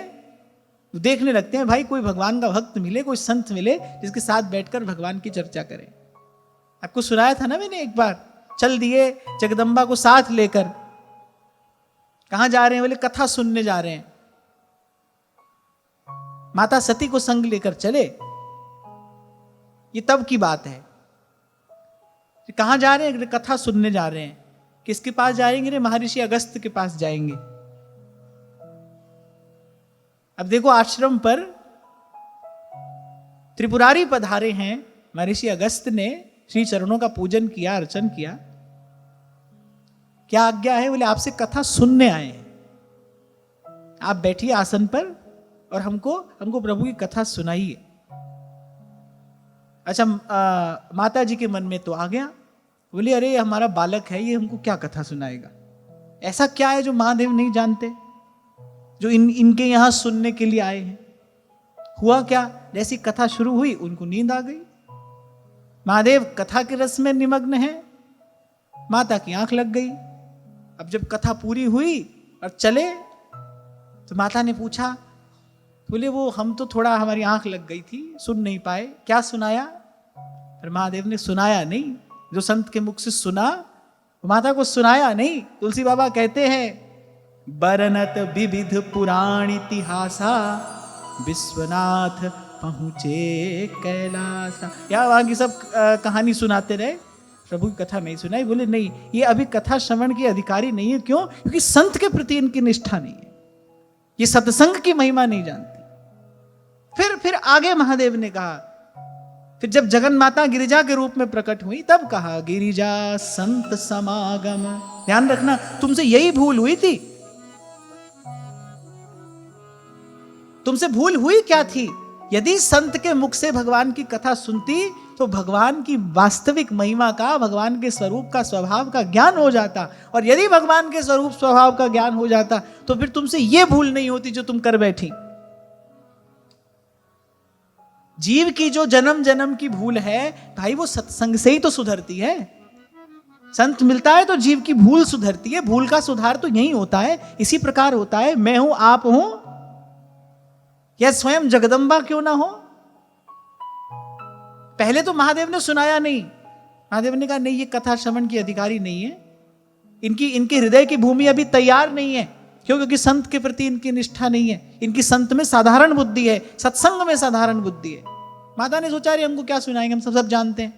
देखने लगते हैं भाई कोई भगवान का भक्त मिले, कोई संत मिले जिसके साथ बैठकर भगवान की चर्चा करें। आपको सुनाया था ना मैंने एक बार, चल दिए जगदम्बा को साथ लेकर। कहां जा रहे हैं? बोले कथा सुनने जा रहे हैं। माता सती को संग लेकर चले। ये तब की बात है। कहां जा रहे हैं? कथा सुनने जा रहे हैं। किसके पास जाएंगे? महर्षि अगस्त के पास जाएंगे। अब देखो आश्रम पर त्रिपुरारी पधारे हैं। महर्षि अगस्त ने श्री चरणों का पूजन किया, अर्चन किया। क्या आज्ञा है? बोले आपसे कथा सुनने आए हैं, आप बैठिए आसन पर और हमको प्रभु की कथा सुनाइए। अच्छा माता जी के मन में तो आ गया, बोले अरे हमारा बालक है, ये हमको क्या कथा सुनाएगा? ऐसा क्या है जो महादेव नहीं जानते, जो इनके यहां सुनने के लिए आए हैं? हुआ क्या? जैसी कथा शुरू हुई उनको नींद आ गई। महादेव कथा के रस में निमग्न है, माता की आंख लग गई। अब जब कथा पूरी हुई और चले तो माता ने पूछा, बोले वो हम तो थोड़ा हमारी आंख लग गई थी, सुन नहीं पाए, क्या सुनाया? पर महादेव ने सुनाया नहीं। जो संत के मुख से सुना माता को सुनाया नहीं। तुलसी बाबा कहते हैं बरनत विविध पुराण इतिहासा, विश्वनाथ पहुंचे कैलासा। या वहां की सब कहानी सुनाते रहे, प्रभु की कथा नहीं सुनाई। बोले नहीं, ये अभी कथा श्रवण के अधिकारी नहीं है। क्यों? क्योंकि संत के प्रति इनकी निष्ठा नहीं है, ये सत्संग की महिमा नहीं जानती। फिर आगे महादेव ने कहा, फिर जब जगन माता गिरिजा के रूप में प्रकट हुई तब कहा गिरिजा संत समागम। ध्यान रखना, तुमसे यही भूल हुई थी। तुमसे भूल हुई क्या थी? यदि संत के मुख से भगवान की कथा सुनती तो भगवान की वास्तविक महिमा का, भगवान के स्वरूप का, स्वभाव का ज्ञान हो जाता। और यदि भगवान के स्वरूप स्वभाव का ज्ञान हो जाता तो फिर तुमसे यह भूल नहीं होती जो तुम कर बैठी। जीव की जो जन्म जन्म की भूल है भाई, वो सत्संग से ही तो सुधरती है। संत मिलता है तो जीव की भूल सुधरती है। भूल का सुधार तो यही होता है, इसी प्रकार होता है। मैं हूं, आप हूं, या स्वयं जगदम्बा क्यों ना हो। पहले तो महादेव ने सुनाया नहीं। महादेव ने कहा नहीं, ये कथा श्रवण की अधिकारी नहीं है, इनके हृदय की भूमि अभी तैयार नहीं है। क्यों? क्योंकि संत के प्रति इनकी निष्ठा नहीं है। इनकी संत में साधारण बुद्धि है, सत्संग में साधारण बुद्धि है। माता ने सोचा अरे हमको क्या सुनाएंगे, हम सब जानते हैं।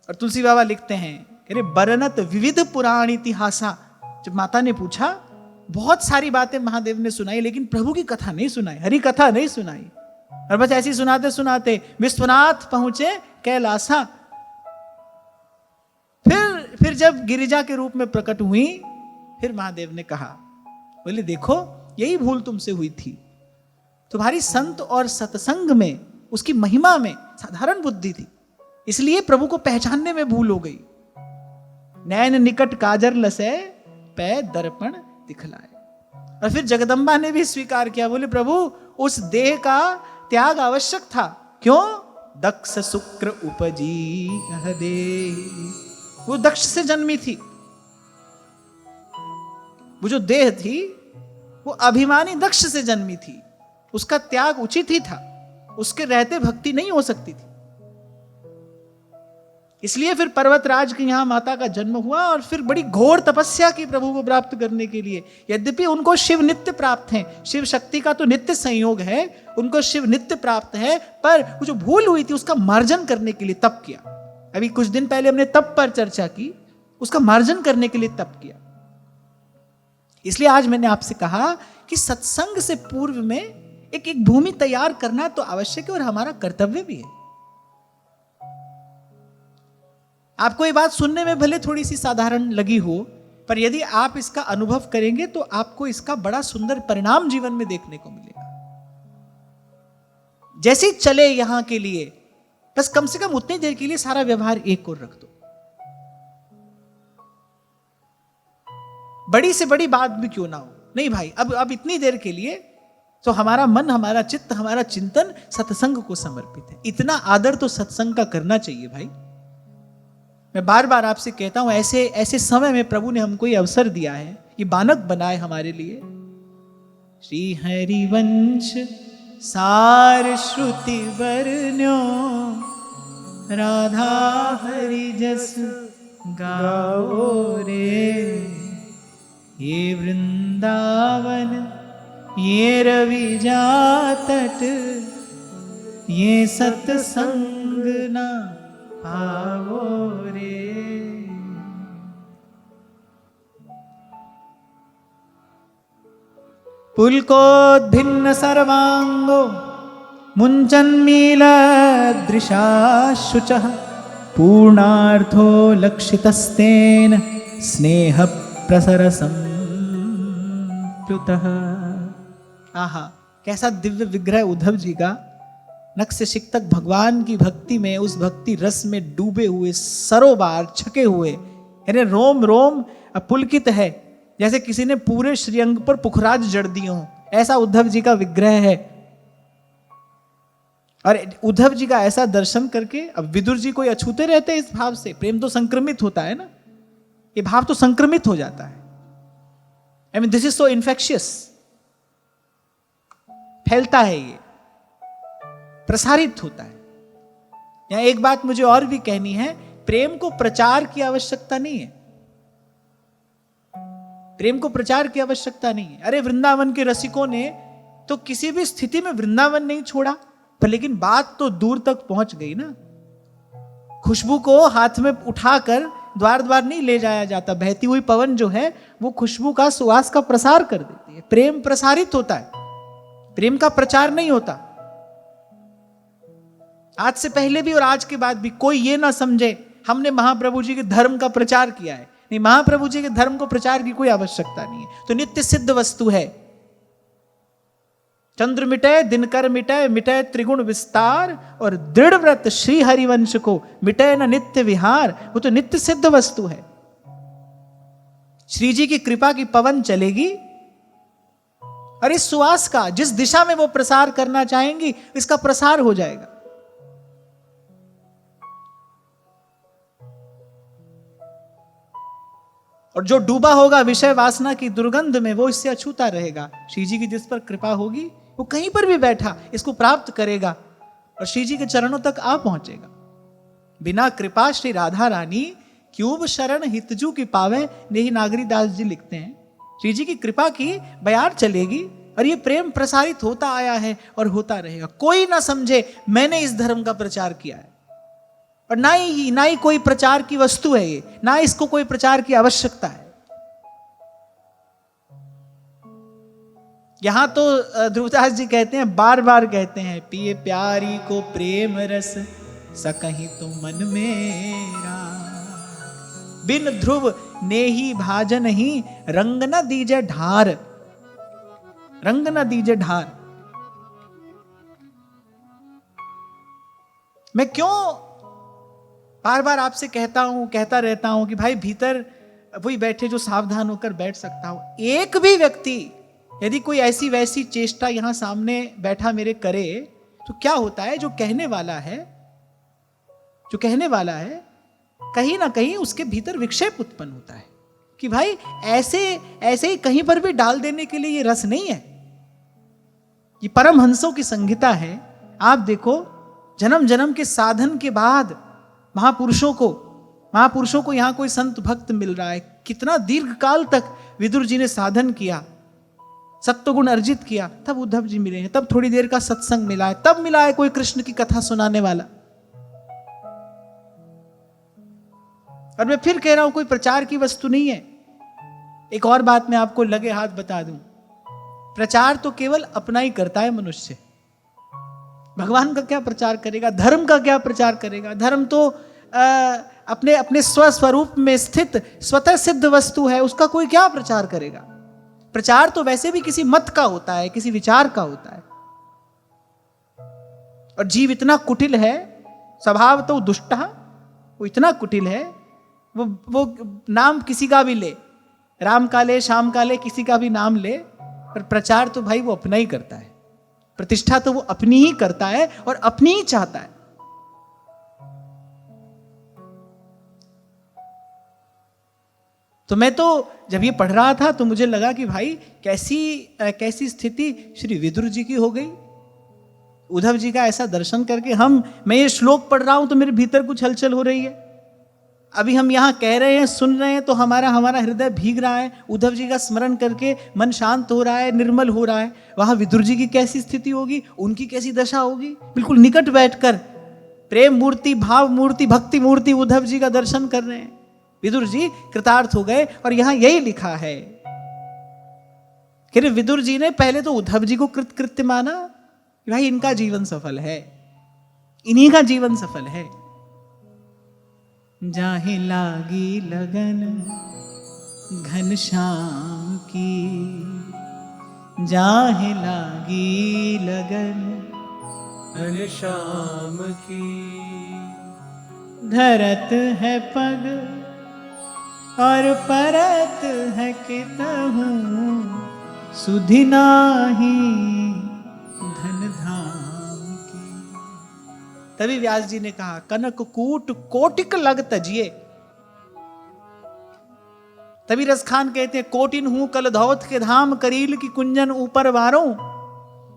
और तुलसी बाबा लिखते हैं, अरे बरनत विविध पुराण इतिहासा। जब माता ने पूछा, बहुत सारी बातें महादेव ने सुनाई, लेकिन प्रभु की कथा नहीं सुनाई, हरि कथा नहीं सुनाई। और बस ऐसी सुनाते सुनाते विश्वनाथ पहुंचे कैलासा। फिर जब गिरिजा के रूप में प्रकट हुई, फिर महादेव ने कहा, बोले देखो यही भूल तुमसे हुई थी। तुम्हारी संत और सत्संग में, उसकी महिमा में साधारण बुद्धि थी, इसलिए प्रभु को पहचानने में भूल हो गई। नैन निकट काजर लसे, पै दर्पण दिखलाए। और फिर जगदम्बा ने भी स्वीकार किया, बोले प्रभु उस देह का त्याग आवश्यक था। क्यों? दक्ष शुक्र उपजी दे। वो दक्ष से जन्मी थी। वो जो देह थी वो अभिमानी दक्ष से जन्मी थी, उसका त्याग उचित ही था। उसके रहते भक्ति नहीं हो सकती थी। इसलिए फिर पर्वतराज के यहां माता का जन्म हुआ और फिर बड़ी घोर तपस्या की प्रभु को प्राप्त करने के लिए। यद्यपि उनको शिव नित्य प्राप्त है, शिव शक्ति का तो नित्य संयोग है, उनको शिव नित्य प्राप्त है, पर वो जो भूल हुई थी उसका मार्जन करने के लिए तप किया। अभी कुछ दिन पहले हमने तप पर चर्चा की, उसका मार्जन करने के लिए तप किया। इसलिए आज मैंने आपसे कहा कि सत्संग से पूर्व में एक भूमि तैयार करना तो आवश्यक है और हमारा कर्तव्य भी है। आपको ये बात सुनने में भले थोड़ी सी साधारण लगी हो, पर यदि आप इसका अनुभव करेंगे तो आपको इसका बड़ा सुंदर परिणाम जीवन में देखने को मिलेगा। जैसे ही चले यहां के लिए, बस कम से कम उतनी देर के लिए सारा व्यवहार एक ओर रख दो। बड़ी से बड़ी बात भी क्यों ना हो, नहीं भाई, अब इतनी देर के लिए तो हमारा मन, हमारा चित्त, हमारा चिंतन सत्संग को समर्पित है। इतना आदर तो सत्संग का करना चाहिए भाई। मैं बार बार आपसे कहता हूं, ऐसे ऐसे समय में प्रभु ने हमको ये अवसर दिया है, ये बानक बनाए हमारे लिए। श्री हरिवंश सार श्रुति वर्ण्यो राधा हरि जस गाओ रे। ये वृंदावन ये रविजा तट, ये सत्संग ना पावो रे। पुलकोद्भिन्न सर्वांगो मुञ्चन्मीलदृशा शुचः, पूर्णार्थो लक्षितस्तेन स्नेह प्रसरसं प्लुतः। आहा, कैसा दिव्य विग्रह उद्धव जी का। नख से शिख तक भगवान की भक्ति में, उस भक्ति रस में डूबे हुए, सरोबार छके हुए, यानी रोम रोम पुलकित है, जैसे किसी ने पूरे श्रीअंग पर पुखराज जड़ दिए हों, ऐसा उद्धव जी का विग्रह है। और उद्धव जी का ऐसा दर्शन करके अब विदुर जी कोई अछूते रहते हैं इस भाव से। प्रेम तो संक्रमित होता है ना, ये भाव तो संक्रमित हो जाता है। I mean this is so infectious, फैलता है, ये प्रसारित होता है। यहां एक बात मुझे और भी कहनी है, प्रेम को प्रचार की आवश्यकता नहीं है। प्रेम को प्रचार की आवश्यकता नहीं है। अरे वृंदावन के रसिकों ने तो किसी भी स्थिति में वृंदावन नहीं छोड़ा, पर लेकिन बात तो दूर तक पहुंच गई ना। खुशबू को हाथ में उठाकर द्वार द्वार नहीं ले जाया जाता, बहती हुई पवन जो है वो खुशबू का, सुवास का प्रसार कर देती है। प्रेम प्रसारित होता है, प्रेम का प्रचार नहीं होता। आज से पहले भी और आज के बाद भी कोई ये ना समझे हमने महाप्रभु जी के धर्म का प्रचार किया है। नहीं, महाप्रभु जी के धर्म को प्रचार की कोई आवश्यकता नहीं है, तो नित्य सिद्ध वस्तु है। चंद्र मिटे दिनकर मिटे, मिटे त्रिगुण विस्तार, और दृढ़ व्रत श्री हरिवंश को मिटे न नित्य विहार, वो तो नित्य सिद्ध वस्तु है। श्री जी की कृपा की पवन चलेगी और इस सुवास का जिस दिशा में वो प्रसार करना चाहेंगी, इसका प्रसार हो जाएगा। और जो डूबा होगा विषय वासना की दुर्गंध में, वो इससे अछूता रहेगा। श्री जी की जिस पर कृपा होगी, वो कहीं पर भी बैठा इसको प्राप्त करेगा और श्री जी के चरणों तक आ पहुंचेगा। बिना कृपा श्री राधा रानी क्यूब शरण हितजू की पावे, नेही नागरीदास जी लिखते हैं। श्री जी की कृपा की बयार चलेगी और ये प्रेम प्रसारित होता आया है और होता रहेगा। कोई ना समझे मैंने इस धर्म का प्रचार किया है, और ना ही कोई प्रचार की वस्तु है ये, ना इसको कोई प्रचार की आवश्यकता है। यहां तो ध्रुवदास जी कहते हैं, बार बार कहते हैं, पिए प्यारी को प्रेम रस सकहीं तो मन मेरा, बिन ध्रुव नेही भाजन ही रंग न दीजे ढार, रंग न दीजे ढार। मैं क्यों बार बार आपसे कहता रहता हूं कि भाई भीतर वही बैठे जो सावधान होकर बैठ सकता हूं। एक भी व्यक्ति यदि कोई ऐसी वैसी चेष्टा यहां सामने बैठा मेरे करे, तो क्या होता है, जो कहने वाला है कहीं ना कहीं उसके भीतर विक्षेप उत्पन्न होता है कि भाई ऐसे ही कहीं पर भी डाल देने के लिए ये रस नहीं है। ये परमहंसों की संहिता है। आप देखो, जन्म जन्म के साधन के बाद महापुरुषों को यहां कोई संत भक्त मिल रहा है। कितना दीर्घ काल तक विदुर जी ने साधन किया, सत्वगुण अर्जित किया, तब उद्धव जी मिले हैं। तब थोड़ी देर का सत्संग मिला है, तब मिला है कोई कृष्ण की कथा सुनाने वाला। और मैं फिर कह रहा हूं कोई प्रचार की वस्तु नहीं है। एक और बात मैं आपको लगे हाथ बता दूं, प्रचार तो केवल अपना ही करता है मनुष्य। भगवान का क्या प्रचार करेगा, धर्म का क्या प्रचार करेगा? धर्म तो अपने अपने स्वस्वरूप में स्थित स्वतः सिद्ध वस्तु है, उसका कोई क्या प्रचार करेगा? प्रचार तो वैसे भी किसी मत का होता है, किसी विचार का होता है। और जीव इतना कुटिल है, स्वभाव तो दुष्ट, वो इतना कुटिल है, वो नाम किसी का भी ले, राम का ले, श्याम का ले, किसी का भी नाम ले, पर प्रचार तो भाई वो अपना ही करता है, प्रतिष्ठा तो वो अपनी ही करता है और अपनी ही चाहता है। तो मैं तो जब ये पढ़ रहा था तो मुझे लगा कि भाई कैसी स्थिति श्री विदुर जी की हो गई। उद्धव जी का ऐसा दर्शन करके मैं ये श्लोक पढ़ रहा हूं तो मेरे भीतर कुछ हलचल हो रही है। अभी हम यहां कह रहे हैं, सुन रहे हैं, तो हमारा हृदय भीग रहा है, उद्धव जी का स्मरण करके मन शांत हो रहा है, निर्मल हो रहा है। वहां विदुर जी की कैसी स्थिति होगी, उनकी कैसी दशा होगी। बिल्कुल निकट बैठकर प्रेम मूर्ति, भाव मूर्ति, भक्ति मूर्ति उद्धव जी का दर्शन कर रहे हैं। विदुर जी कृतार्थ हो गए। और यहां यही लिखा है कि विदुर जी ने पहले तो उद्धव जी को कृतकृत्य माना, भाई इनका जीवन सफल है, इन्हीं का जीवन सफल है। जाहे लागी लगन घनश्याम की, जाहे लागी लगन घनश्याम की, धरत है पग और परत है कितहु, सुधि नाही धन धाम की। तभी व्यास जी ने कहा, कनक कूट कोटिक लग तजिए। तभी रसखान कहते हैं, कोटिन हूं कल धौत के धाम, करील की कुंजन ऊपर वारों,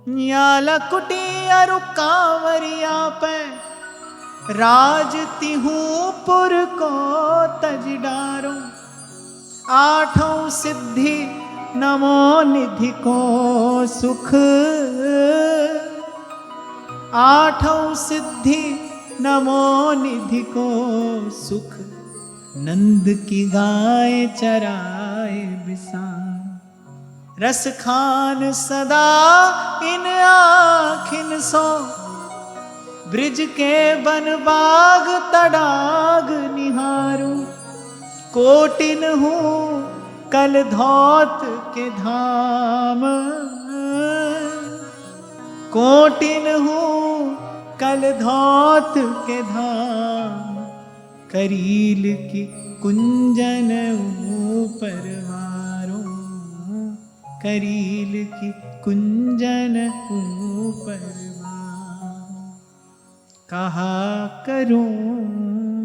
न्याला कुटी अरु कांवरिया पे, राजती हूं पुर को तज डारो। आठों सिद्धि नमो निधि को सुख, आठों सिद्धि नमो निधि को सुख, नंद की गाय चराए बिसान। रस खान सदा इन आखिन सो, ब्रिज के बन बाग तड़ाग निहारू। कोटिन हूँ कल धौत के धाम, कोटिन हूँ कल धौत के धाम, करील की कुंजन ऊपर वारो, करील की कुंजन ऊपर वारो। कहा करूं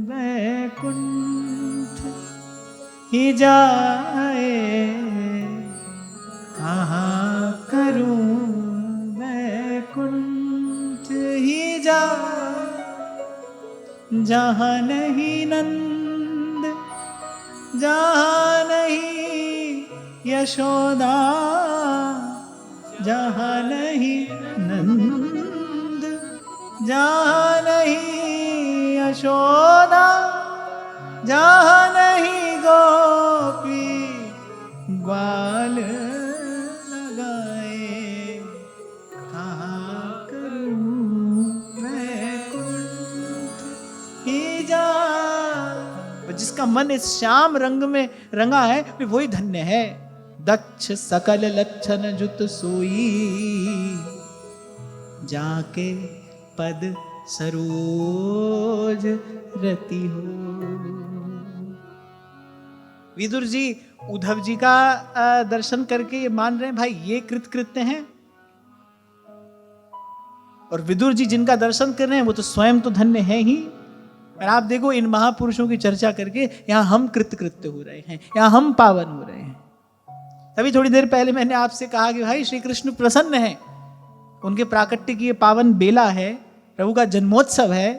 वैकुंठ ही जाए, कहा करूं वैकुंठ ही जाए, जहां नहीं नंद, जहां नहीं यशोदा, जहां नहीं नंद, जहां नहीं यशोदा, जहां नहीं गोपी ग्वाल लगाए। कहाँ करूं वैकुंठ ही जा। जिसका मन इस श्याम रंग में रंगा है वही धन्य है। दक्ष सकल लक्षण जुत सोई, जाके पद सरोज रति हो। विदुर जी उद्धव जी का दर्शन करके ये मान रहे हैं भाई ये कृतकृत्य हैं, और विदुर जी जिनका दर्शन कर रहे हैं वो तो स्वयं तो धन्य है ही। और आप देखो इन महापुरुषों की चर्चा करके यहां हम कृतकृत्य हो रहे हैं, यहां हम पावन हो रहे हैं। तभी थोड़ी देर पहले मैंने आपसे कहा कि भाई श्री कृष्ण प्रसन्न है, उनके प्राकट्य की ये पावन बेला है, प्रभु का जन्मोत्सव है,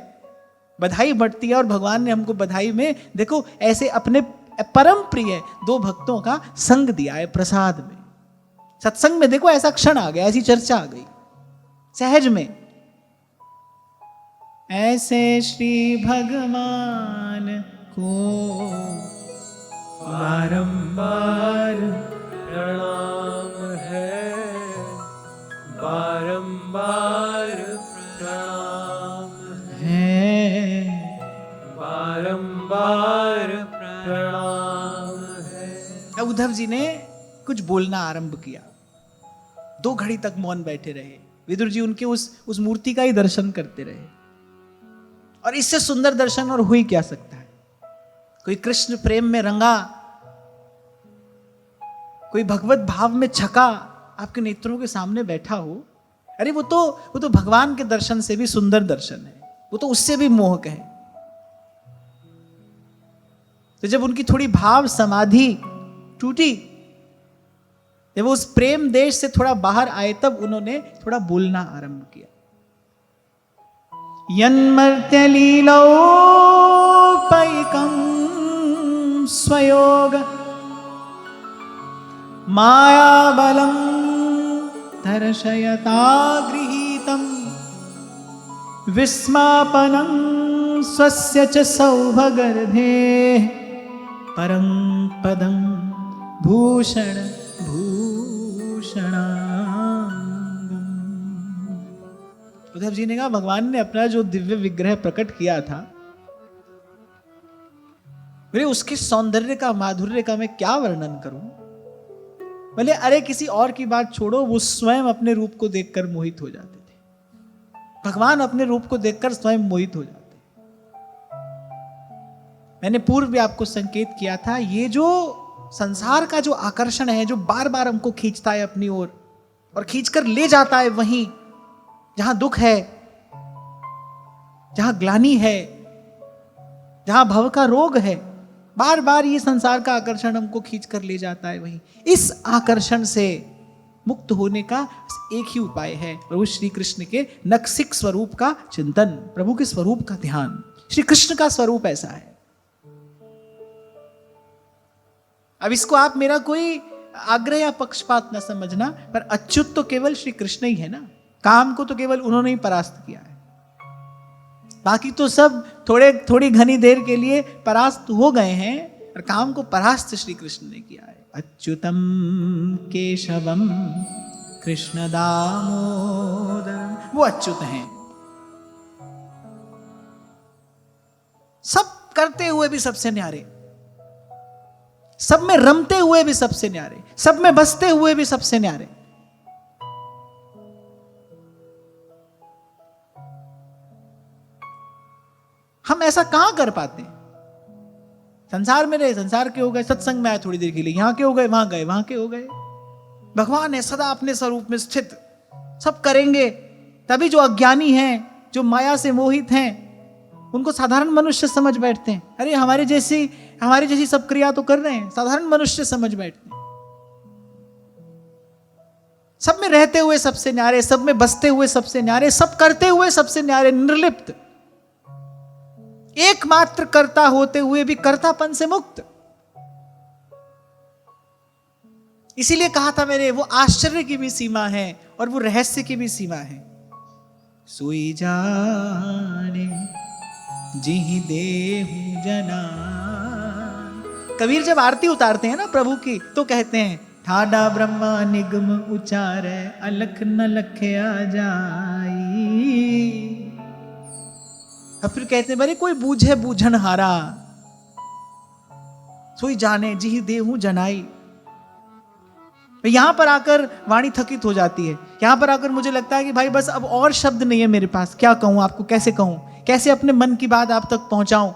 बधाई बढ़ती है। और भगवान ने हमको बधाई में देखो ऐसे अपने परम प्रिय दो भक्तों का संग दिया है प्रसाद में। सत्संग में देखो ऐसा क्षण आ गया, ऐसी चर्चा आ गई सहज में। ऐसे श्री भगवान को बारंबार प्रणाम है, बारंबार प्रणाम है। बारंबार प्रणाम है। अब उद्धव जी ने कुछ बोलना आरंभ किया। 2 घड़ी तक मौन बैठे रहे। विदुर जी उनके उस मूर्ति का ही दर्शन करते रहे। और इससे सुंदर दर्शन और हो ही क्या सकता है। कोई कृष्ण प्रेम में रंगा, कोई भगवत भाव में छका आपके नेत्रों के सामने बैठा हो, अरे वो तो भगवान के दर्शन से भी सुंदर दर्शन है, वो तो उससे भी मोहक है। तो जब उनकी थोड़ी भाव समाधि टूटी, जब वो उस प्रेम देश से थोड़ा बाहर आए, तब उन्होंने थोड़ा बोलना आरंभ किया। यन्मर्त्य लीलोपैकं स्वयोग मायाबलं दर्शयता गृहीतं विस्मापनं स्वस्य च सौभगर्भे परं पदं भूषण भूषणांगम। उद्धव जी ने कहा, भगवान ने अपना जो दिव्य विग्रह प्रकट किया था, मेरे उसके सौंदर्य का, माधुर्य का मैं क्या वर्णन करूं। बोले अरे किसी और की बात छोड़ो, वो स्वयं अपने रूप को देखकर मोहित हो जाते थे। भगवान अपने रूप को देखकर स्वयं मोहित हो जाते। मैंने पूर्व भी आपको संकेत किया था, ये जो संसार का जो आकर्षण है, जो बार बार हमको खींचता है अपनी ओर और खींचकर ले जाता है वहीं जहां दुख है, जहां ग्लानि है, जहां भव का रोग है, बार बार ये संसार का आकर्षण हमको खींचकर ले जाता है वहीं। इस आकर्षण से मुक्त होने का एक ही उपाय है, प्रभु श्री कृष्ण के नक्सिक स्वरूप का चिंतन, प्रभु के स्वरूप का ध्यान। श्री कृष्ण का स्वरूप ऐसा है। अब इसको आप मेरा कोई आग्रह या पक्षपात न समझना, पर अच्युत तो केवल श्री कृष्ण ही है ना। काम को तो केवल उन्होंने ही परास्त किया है, बाकी तो सब थोड़ी घनी देर के लिए परास्त हो गए हैं, और काम को परास्त श्री कृष्ण ने किया है। अच्युतम केशवम कृष्ण दामोदरम, वो अच्युत हैं। सब करते हुए भी सबसे न्यारे, सब में रमते हुए भी सबसे न्यारे, सब में बसते हुए भी सबसे न्यारे। हम ऐसा कहां कर पाते हैं? संसार में रहे, संसार के हो गए, सत्संग में आए थोड़ी देर के लिए, यहां के हो गए, वहां गए, वहां के हो गए। भगवान है सदा अपने स्वरूप में स्थित, सब करेंगे। तभी जो अज्ञानी हैं, जो माया से मोहित हैं, उनको साधारण मनुष्य समझ बैठते हैं। अरे हमारी जैसी सब क्रिया तो कर रहे हैं, साधारण मनुष्य समझ बैठते हैं। सब में रहते हुए सबसे न्यारे, सब में बसते हुए सबसे न्यारे, सब करते हुए सबसे न्यारे, निर्लिप्त, एकमात्र कर्ता होते हुए भी कर्तापन से मुक्त। इसीलिए कहा था मैंने, वो आश्चर्य की भी सीमा है और वो रहस्य की भी सीमा है। सोई जाने जिहि देहु जनान। कबीर जब आरती उतारते हैं ना प्रभु की, तो कहते हैं, ठाडा ब्रह्मा निगम उचारे, अलख न लख्या जाई। और फिर कहते हैं, बरे कोई बूझे बूझन हारा, सोई जाने जिहि देहु जनाई। यहां पर आकर वाणी थकित हो जाती है। यहां पर आकर मुझे लगता है कि भाई बस अब और शब्द नहीं है मेरे पास, क्या कहूं आपको, कैसे कहूं, कैसे अपने मन की बात आप तक पहुंचाऊं।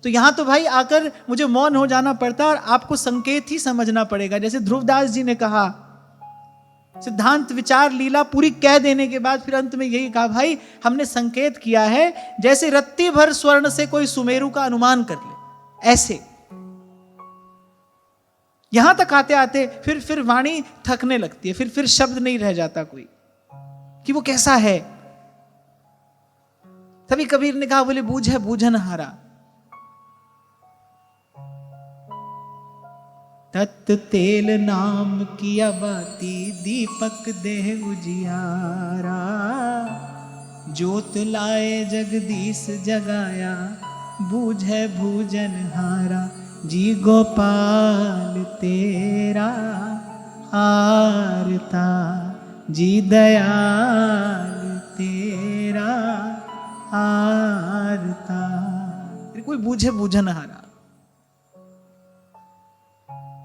तो यहां तो भाई आकर मुझे मौन हो जाना पड़ता है और आपको संकेत ही समझना पड़ेगा। जैसे ध्रुवदास जी ने कहा, सिद्धांत विचार लीला पूरी कह देने के बाद फिर अंत में यही कहा, भाई हमने संकेत किया है जैसे रत्ती भर स्वर्ण से कोई सुमेरु का अनुमान कर ले, ऐसे। यहां तक आते आते फिर वाणी थकने लगती है, फिर शब्द नहीं रह जाता कोई कि वो कैसा है। तभी कबीर ने कहा, बोले बूझे बूझन हारा, तत् तेल नाम किया बाती, दीपक देह उजियारा, ज्योत लाए जगदीश जगाया, बूझे भूजन हारा, जी गोपाल तेरा आरता, जी दयाल तेरा आरता। कोई बूझे बूझन हारा।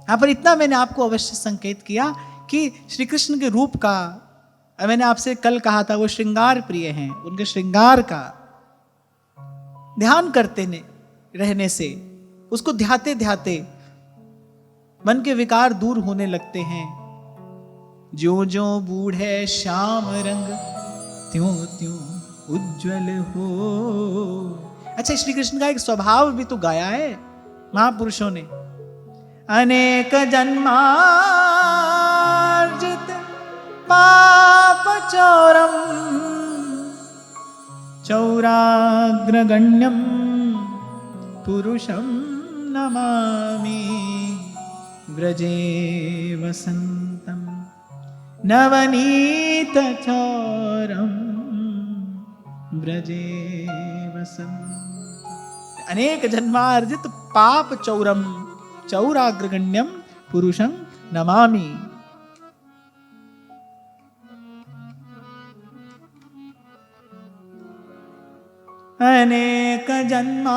यहां पर इतना मैंने आपको अवश्य संकेत किया कि श्री कृष्ण के रूप का, मैंने आपसे कल कहा था वो श्रृंगार प्रिय हैं, उनके श्रृंगार का ध्यान करते रहने से, उसको ध्याते ध्याते मन के विकार दूर होने लगते हैं। ज्यों ज्यों बूढ़े श्याम रंग, त्यों त्यों उज्ज्वल हो। अच्छा, श्री कृष्ण का एक स्वभाव भी तो गाया है महापुरुषों ने। अनेक जन्मार्जित पाप चौरम, चौराग्रगण्यम पुरुषम नमामि, व्रजे वसंतम नवनीत चौरम, व्रजे वसंत। अनेक जन्मार्जित पाप चौरम, चौराग्रगण्यम पुरुषं नमामि। अनेक जन्मार्जित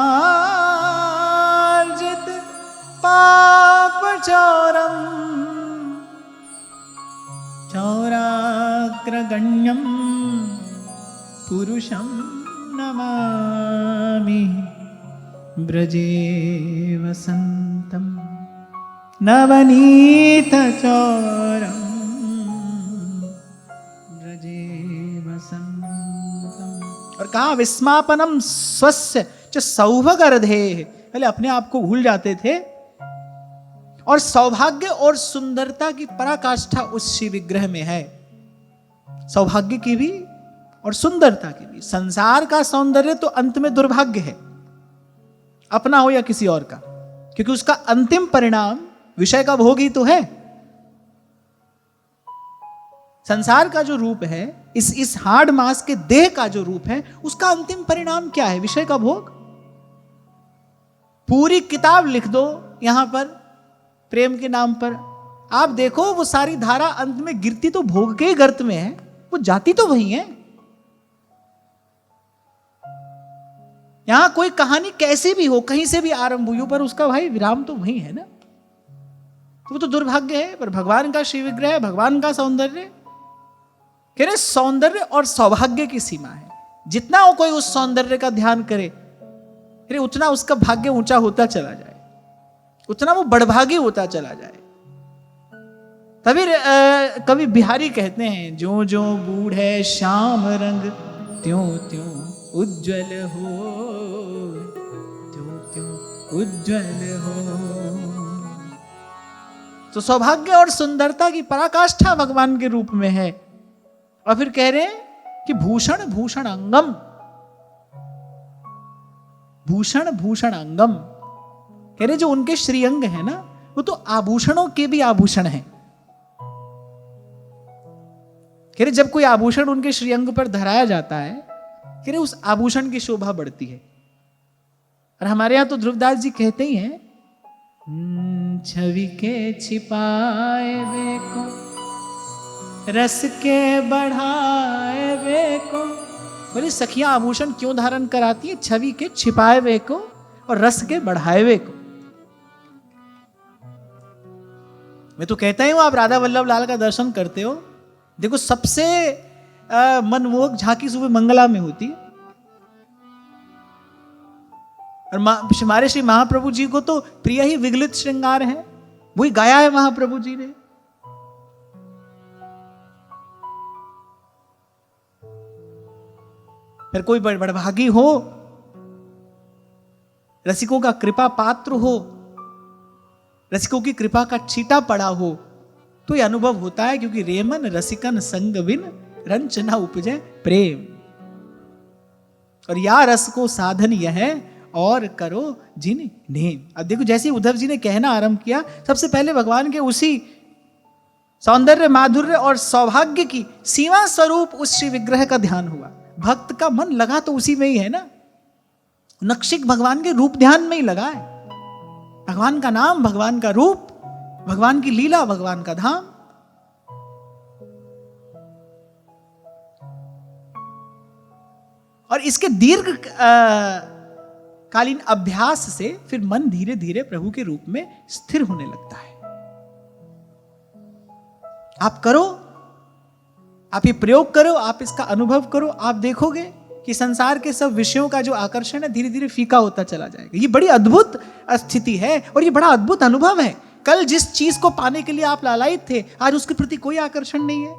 पाप चौरम, चौराग्रगण्यम पुरुषं नमामि, व्रजे वसंतम नवनीत चौरम, व्रजे वसंतम। और कहा विस्मापनम स्वस्य च सौभगर्धे, पहले अपने आप को भूल जाते थे और सौभाग्य और सुंदरता की पराकाष्ठा उस श्री विग्रह में है। सौभाग्य की भी और सुंदरता की भी। संसार का सौंदर्य तो अंत में दुर्भाग्य है, अपना हो या किसी और का, क्योंकि उसका अंतिम परिणाम विषय का भोग ही तो है। संसार का जो रूप है, इस हार्ड मास के देह का जो रूप है, उसका अंतिम परिणाम क्या है? विषय का भोग। पूरी किताब लिख दो यहां पर प्रेम के नाम पर, आप देखो वो सारी धारा अंत में गिरती तो भोग के ही गर्त में है, वो जाती तो वही है। यहां कोई कहानी कैसी भी हो, कहीं से भी आरंभ हुई हो, पर उसका भाई विराम तो वही है ना। तो वो तो दुर्भाग्य है। पर भगवान का श्री विग्रह है, भगवान का सौंदर्य, कह रहे सौंदर्य और सौभाग्य की सीमा है। जितना वो कोई उस सौंदर्य का ध्यान करे, फिर उतना उसका भाग्य ऊंचा होता चला जाए, उतना वो बड़भागी होता चला जाए। तभी कवि बिहारी कहते हैं, जो जो बूढ़े श्याम रंग, त्यों त्यों उज्ज्वल हो, त्यों त्यों उज्ज्वल हो। तो सौभाग्य और सुंदरता की पराकाष्ठा भगवान के रूप में है। और फिर कह रहे हैं कि भूषण भूषण अंगम, भूषण भूषण अंगम, कह रहे जो उनके श्रीअंग है ना, वो तो आभूषणों के भी आभूषण हैं। कह रहे जब कोई आभूषण उनके श्रीअंग पर धराया जाता है, कह रहे उस आभूषण की शोभा बढ़ती है। और हमारे यहां तो ध्रुवदास जी कहते ही हैं, छवि के छिपाए वे को, रस के बढ़ाए वे को। बोले सखियां आभूषण क्यों धारण कराती है? छवि के छिपाए वे को और रस के बढ़ाए वे को। मैं तो कहता ही हूं, आप राधा वल्लभ लाल का दर्शन करते हो, देखो सबसे मनमोहक झांकी सुबह मंगला में होती है। और हमारे श्री महाप्रभु जी को तो प्रिय ही विगलित श्रृंगार है, वही गाया है महाप्रभु जी ने। फिर कोई बड़भागी हो, रसिकों का कृपा पात्र हो, रसिकों की कृपा का छीटा पड़ा हो, तो यह अनुभव होता है। क्योंकि रेमन रसिकन संग बिन रंच न उपजे प्रेम, और या रस को साधन यह और करो जिन नेम। अब देखो जैसे उद्धव जी ने कहना आरंभ किया, सबसे पहले भगवान के उसी सौंदर्य माधुर्य और सौभाग्य की सीमा स्वरूप उस श्री विग्रह का ध्यान हुआ। भक्त का मन लगा तो उसी में ही है ना। नक्शिक भगवान के रूप ध्यान में ही लगा है। भगवान का नाम, भगवान का रूप, भगवान की लीला, भगवान का धाम। और इसके दीर्घ कालीन अभ्यास से फिर मन धीरे धीरे प्रभु के रूप में स्थिर होने लगता है। आप करो, आप ये प्रयोग करो, आप इसका अनुभव करो, आप देखोगे कि संसार के सब विषयों का जो आकर्षण है धीरे धीरे फीका होता चला जाएगा। ये बड़ी अद्भुत स्थिति है और ये बड़ा अद्भुत अनुभव है। कल जिस चीज को पाने के लिए आप लालायित थे, आज उसके प्रति कोई आकर्षण नहीं है।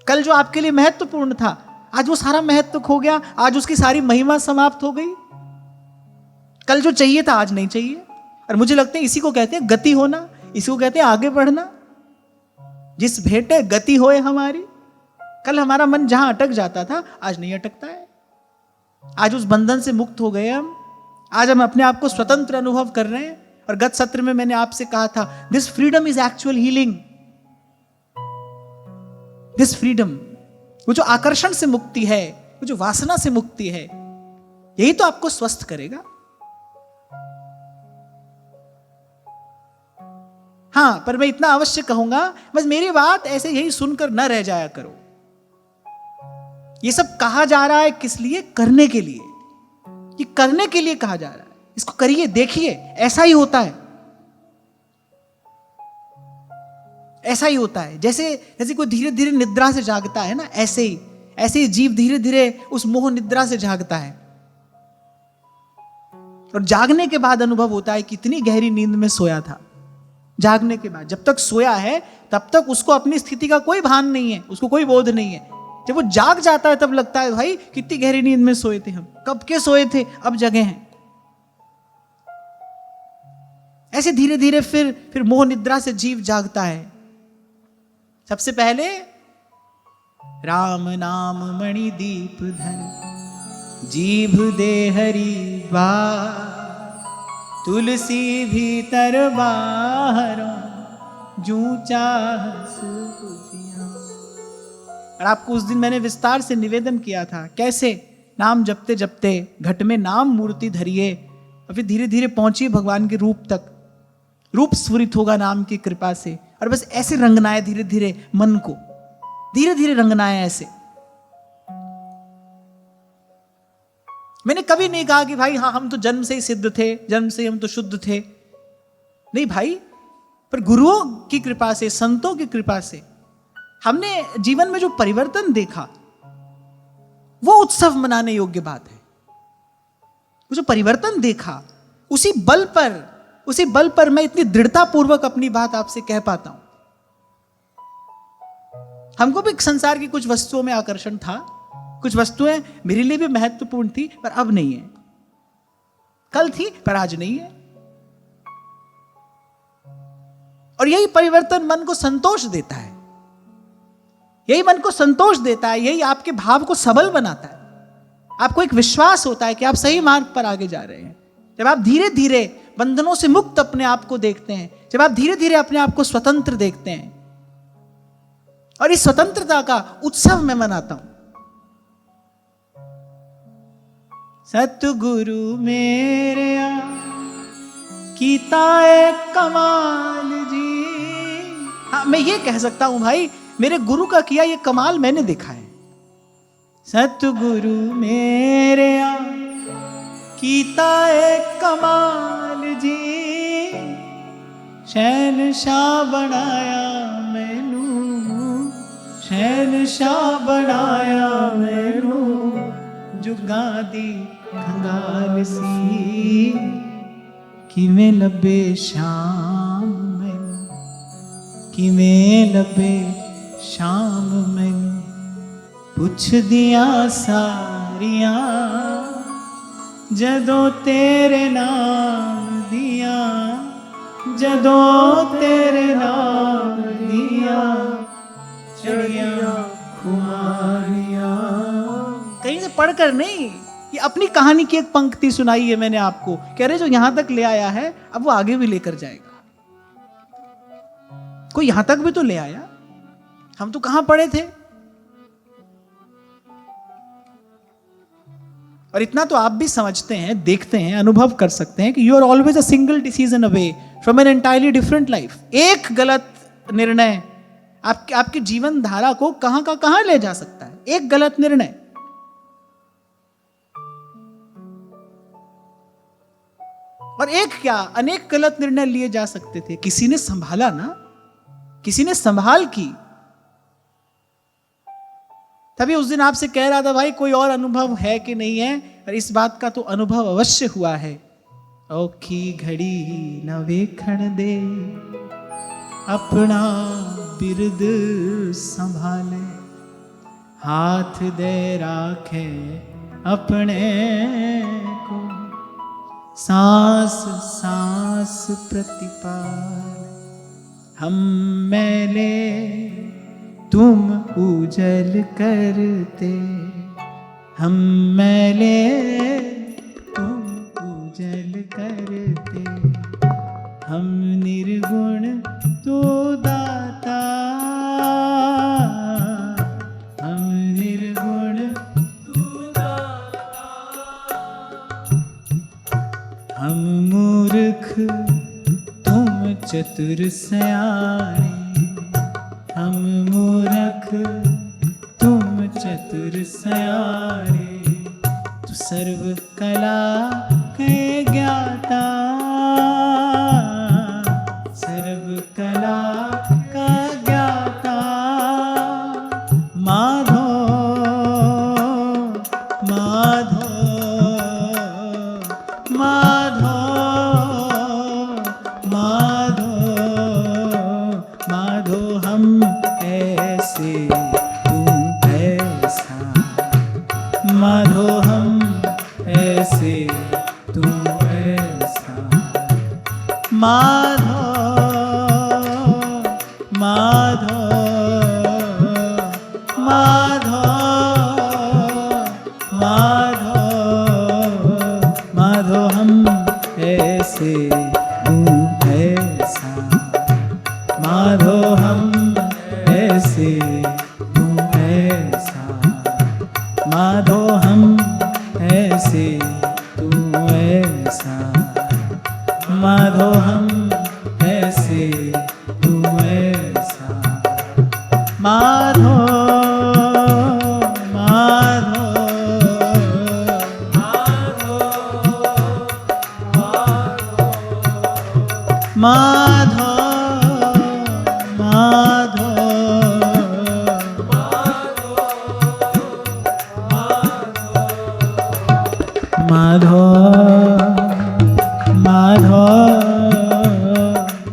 कल जो आपके लिए महत्वपूर्ण था, आज वो सारा महत्व खो गया, आज उसकी सारी महिमा समाप्त हो गई। कल जो चाहिए था आज नहीं चाहिए। और मुझे लगता है इसी को कहते हैं गति होना, इसी को कहते हैं आगे बढ़ना। जिस भेंटे गति होए हमारी, कल हमारा मन जहां अटक जाता था आज नहीं अटकता है। आज उस बंधन से मुक्त हो गए हम। आज हम अपने आप को स्वतंत्र अनुभव कर रहे हैं। और गत सत्र में मैंने आपसे कहा था, this freedom is actual healing. This freedom, वो जो आकर्षण से मुक्ति है, वो जो वासना से मुक्ति है, यही तो आपको स्वस्थ करेगा। हाँ, पर मैं इतना अवश्य कहूंगा, बस मेरी बात ऐसे यही सुनकर न रह जाया करो। ये सब कहा जा रहा है किस लिए? करने के लिए। ये करने के लिए कहा जा रहा है। इसको करिए, देखिए, ऐसा ही होता है। ऐसा ही होता है। जैसे कोई धीरे धीरे निद्रा से जागता है ना, ऐसे ही जीव धीरे धीरे उस मोह निद्रा से जागता है। और जागने के बाद अनुभव होता है कि इतनी गहरी नींद में सोया था। जागने के बाद, जब तक सोया है तब तक उसको अपनी स्थिति का कोई भान नहीं है, उसको कोई बोध नहीं है। जब वो जाग जाता है तब लगता है भाई कितनी गहरी नींद में सोए थे हम, कब के सोए थे, अब जगे हैं। ऐसे धीरे धीरे फिर मोह निद्रा से जीव जागता है। सबसे पहले राम नाम मणि दीप धर, जीभ दे हरि बार, तुलसी भीतर बाहरों, जूं चाहस बुझिया। और आपको उस दिन मैंने विस्तार से निवेदन किया था, कैसे नाम जपते जपते घट में नाम मूर्ति धरिए और फिर धीरे धीरे पहुंचिए भगवान के रूप तक। रूप स्फुरित होगा नाम की कृपा से। और बस ऐसे रंगना है धीरे धीरे मन को, धीरे धीरे रंगना है ऐसे। मैंने कभी नहीं कहा कि भाई हाँ हम तो जन्म से ही सिद्ध थे, जन्म से हम तो शुद्ध थे। नहीं भाई, पर गुरुओं की कृपा से, संतों की कृपा से हमने जीवन में जो परिवर्तन देखा, वो उत्सव मनाने योग्य बात है। वो जो परिवर्तन देखा, उसी बल पर मैं इतनी दृढ़ता पूर्वक अपनी बात आपसे कह पाता हूं। हमको भी संसार की कुछ वस्तुओं में आकर्षण था, कुछ वस्तुएं मेरे लिए भी महत्वपूर्ण थी, पर अब नहीं है। कल थी पर आज नहीं है। और यही परिवर्तन मन को संतोष देता है, यही मन को संतोष देता है, यही आपके भाव को सबल बनाता है। आपको एक विश्वास होता है कि आप सही मार्ग पर आगे जा रहे हैं। जब आप धीरे धीरे बंधनों से मुक्त अपने आप को देखते हैं, जब आप धीरे धीरे अपने आप को स्वतंत्र देखते हैं, और इस स्वतंत्रता का उत्सव मैं मनाता हूं। सतगुरु मेरे कीता है कमाल जी। हाँ, मैं ये कह सकता हूं भाई, मेरे गुरु का किया ये कमाल मैंने देखा है। सतगुरु मेरे कीता है कमाल जी, शहनशाह बनाया मैनू, शहनशाह बनाया मैनू, जुगां दी खंगाल सी, किवें लबे शाम मैनू, किवें लबे शाम मैनू, पुछदियां सारियां जदों तेरे नाम दिया, जदों तेरे नाम दिया, चढ़िया खुमारियां। कहीं से पढ़कर नहीं, ये अपनी कहानी की एक पंक्ति सुनाई है मैंने आपको, कह रहे जो यहां तक ले आया है अब वो आगे भी लेकर जाएगा। कोई यहां तक भी तो ले आया। हम तो कहां पढ़े थे, और इतना तो आप भी समझते हैं, देखते हैं, अनुभव कर सकते हैं कि you are always a single decision away from an entirely different life. एक गलत निर्णय आपकी जीवन धारा को कहां का कहां ले जा सकता है, एक गलत निर्णय। और एक क्या, अनेक गलत निर्णय लिए जा सकते थे। किसी ने संभाला ना, किसी ने संभाल की। तभी उस दिन आपसे कह रहा था भाई कोई और अनुभव है कि नहीं है, और इस बात का तो अनुभव अवश्य हुआ है। औखी घड़ी न वेखण दे, अपना बिरद संभाले, हाथ दे राखे अपने को, सांस सांस प्रतिपाल। हम मैले तुम उजल करते, हम मैले तुम उजल करते, हम निर्गुण तो दाता, हम निर्गुण तो दाता, हम मूर्ख तुम चतुर सयाने, हम मूर्ख तुम चतुर सयाने, तू सर्व कला के ज्ञाता, सर्व कला का ज्ञाता। माधो माधो माधो माधो माधो, हम ऐसे तू ऐसा, माधो हम ऐसे तू ऐसा, माधो माधो माधो माधो माधो, हम ऐसे तू ऐसा, माधो हम ऐसे तू ऐसा, माधो हम ऐसे तू ऐसा, माधो हम ऐसे तू ऐसा, माधो माधो माधो माधो माधो माधो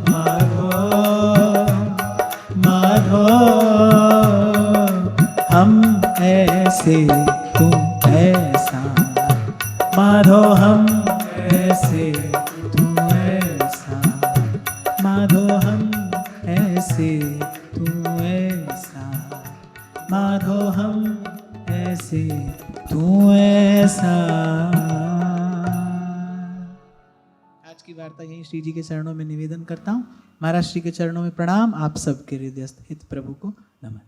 माधो माधो, हम ऐसे तू ऐसा, माधो हम ऐसे तू ऐसा, माधो हम ऐसे तू ऐसा, माधो हम ऐसे तू ऐसा। आज की वार्ता यही श्री जी के चरणों में निवेदन करता हूँ। महाराज श्री के चरणों में प्रणाम। आप सबके हृदयस्थ हित प्रभु को नमन।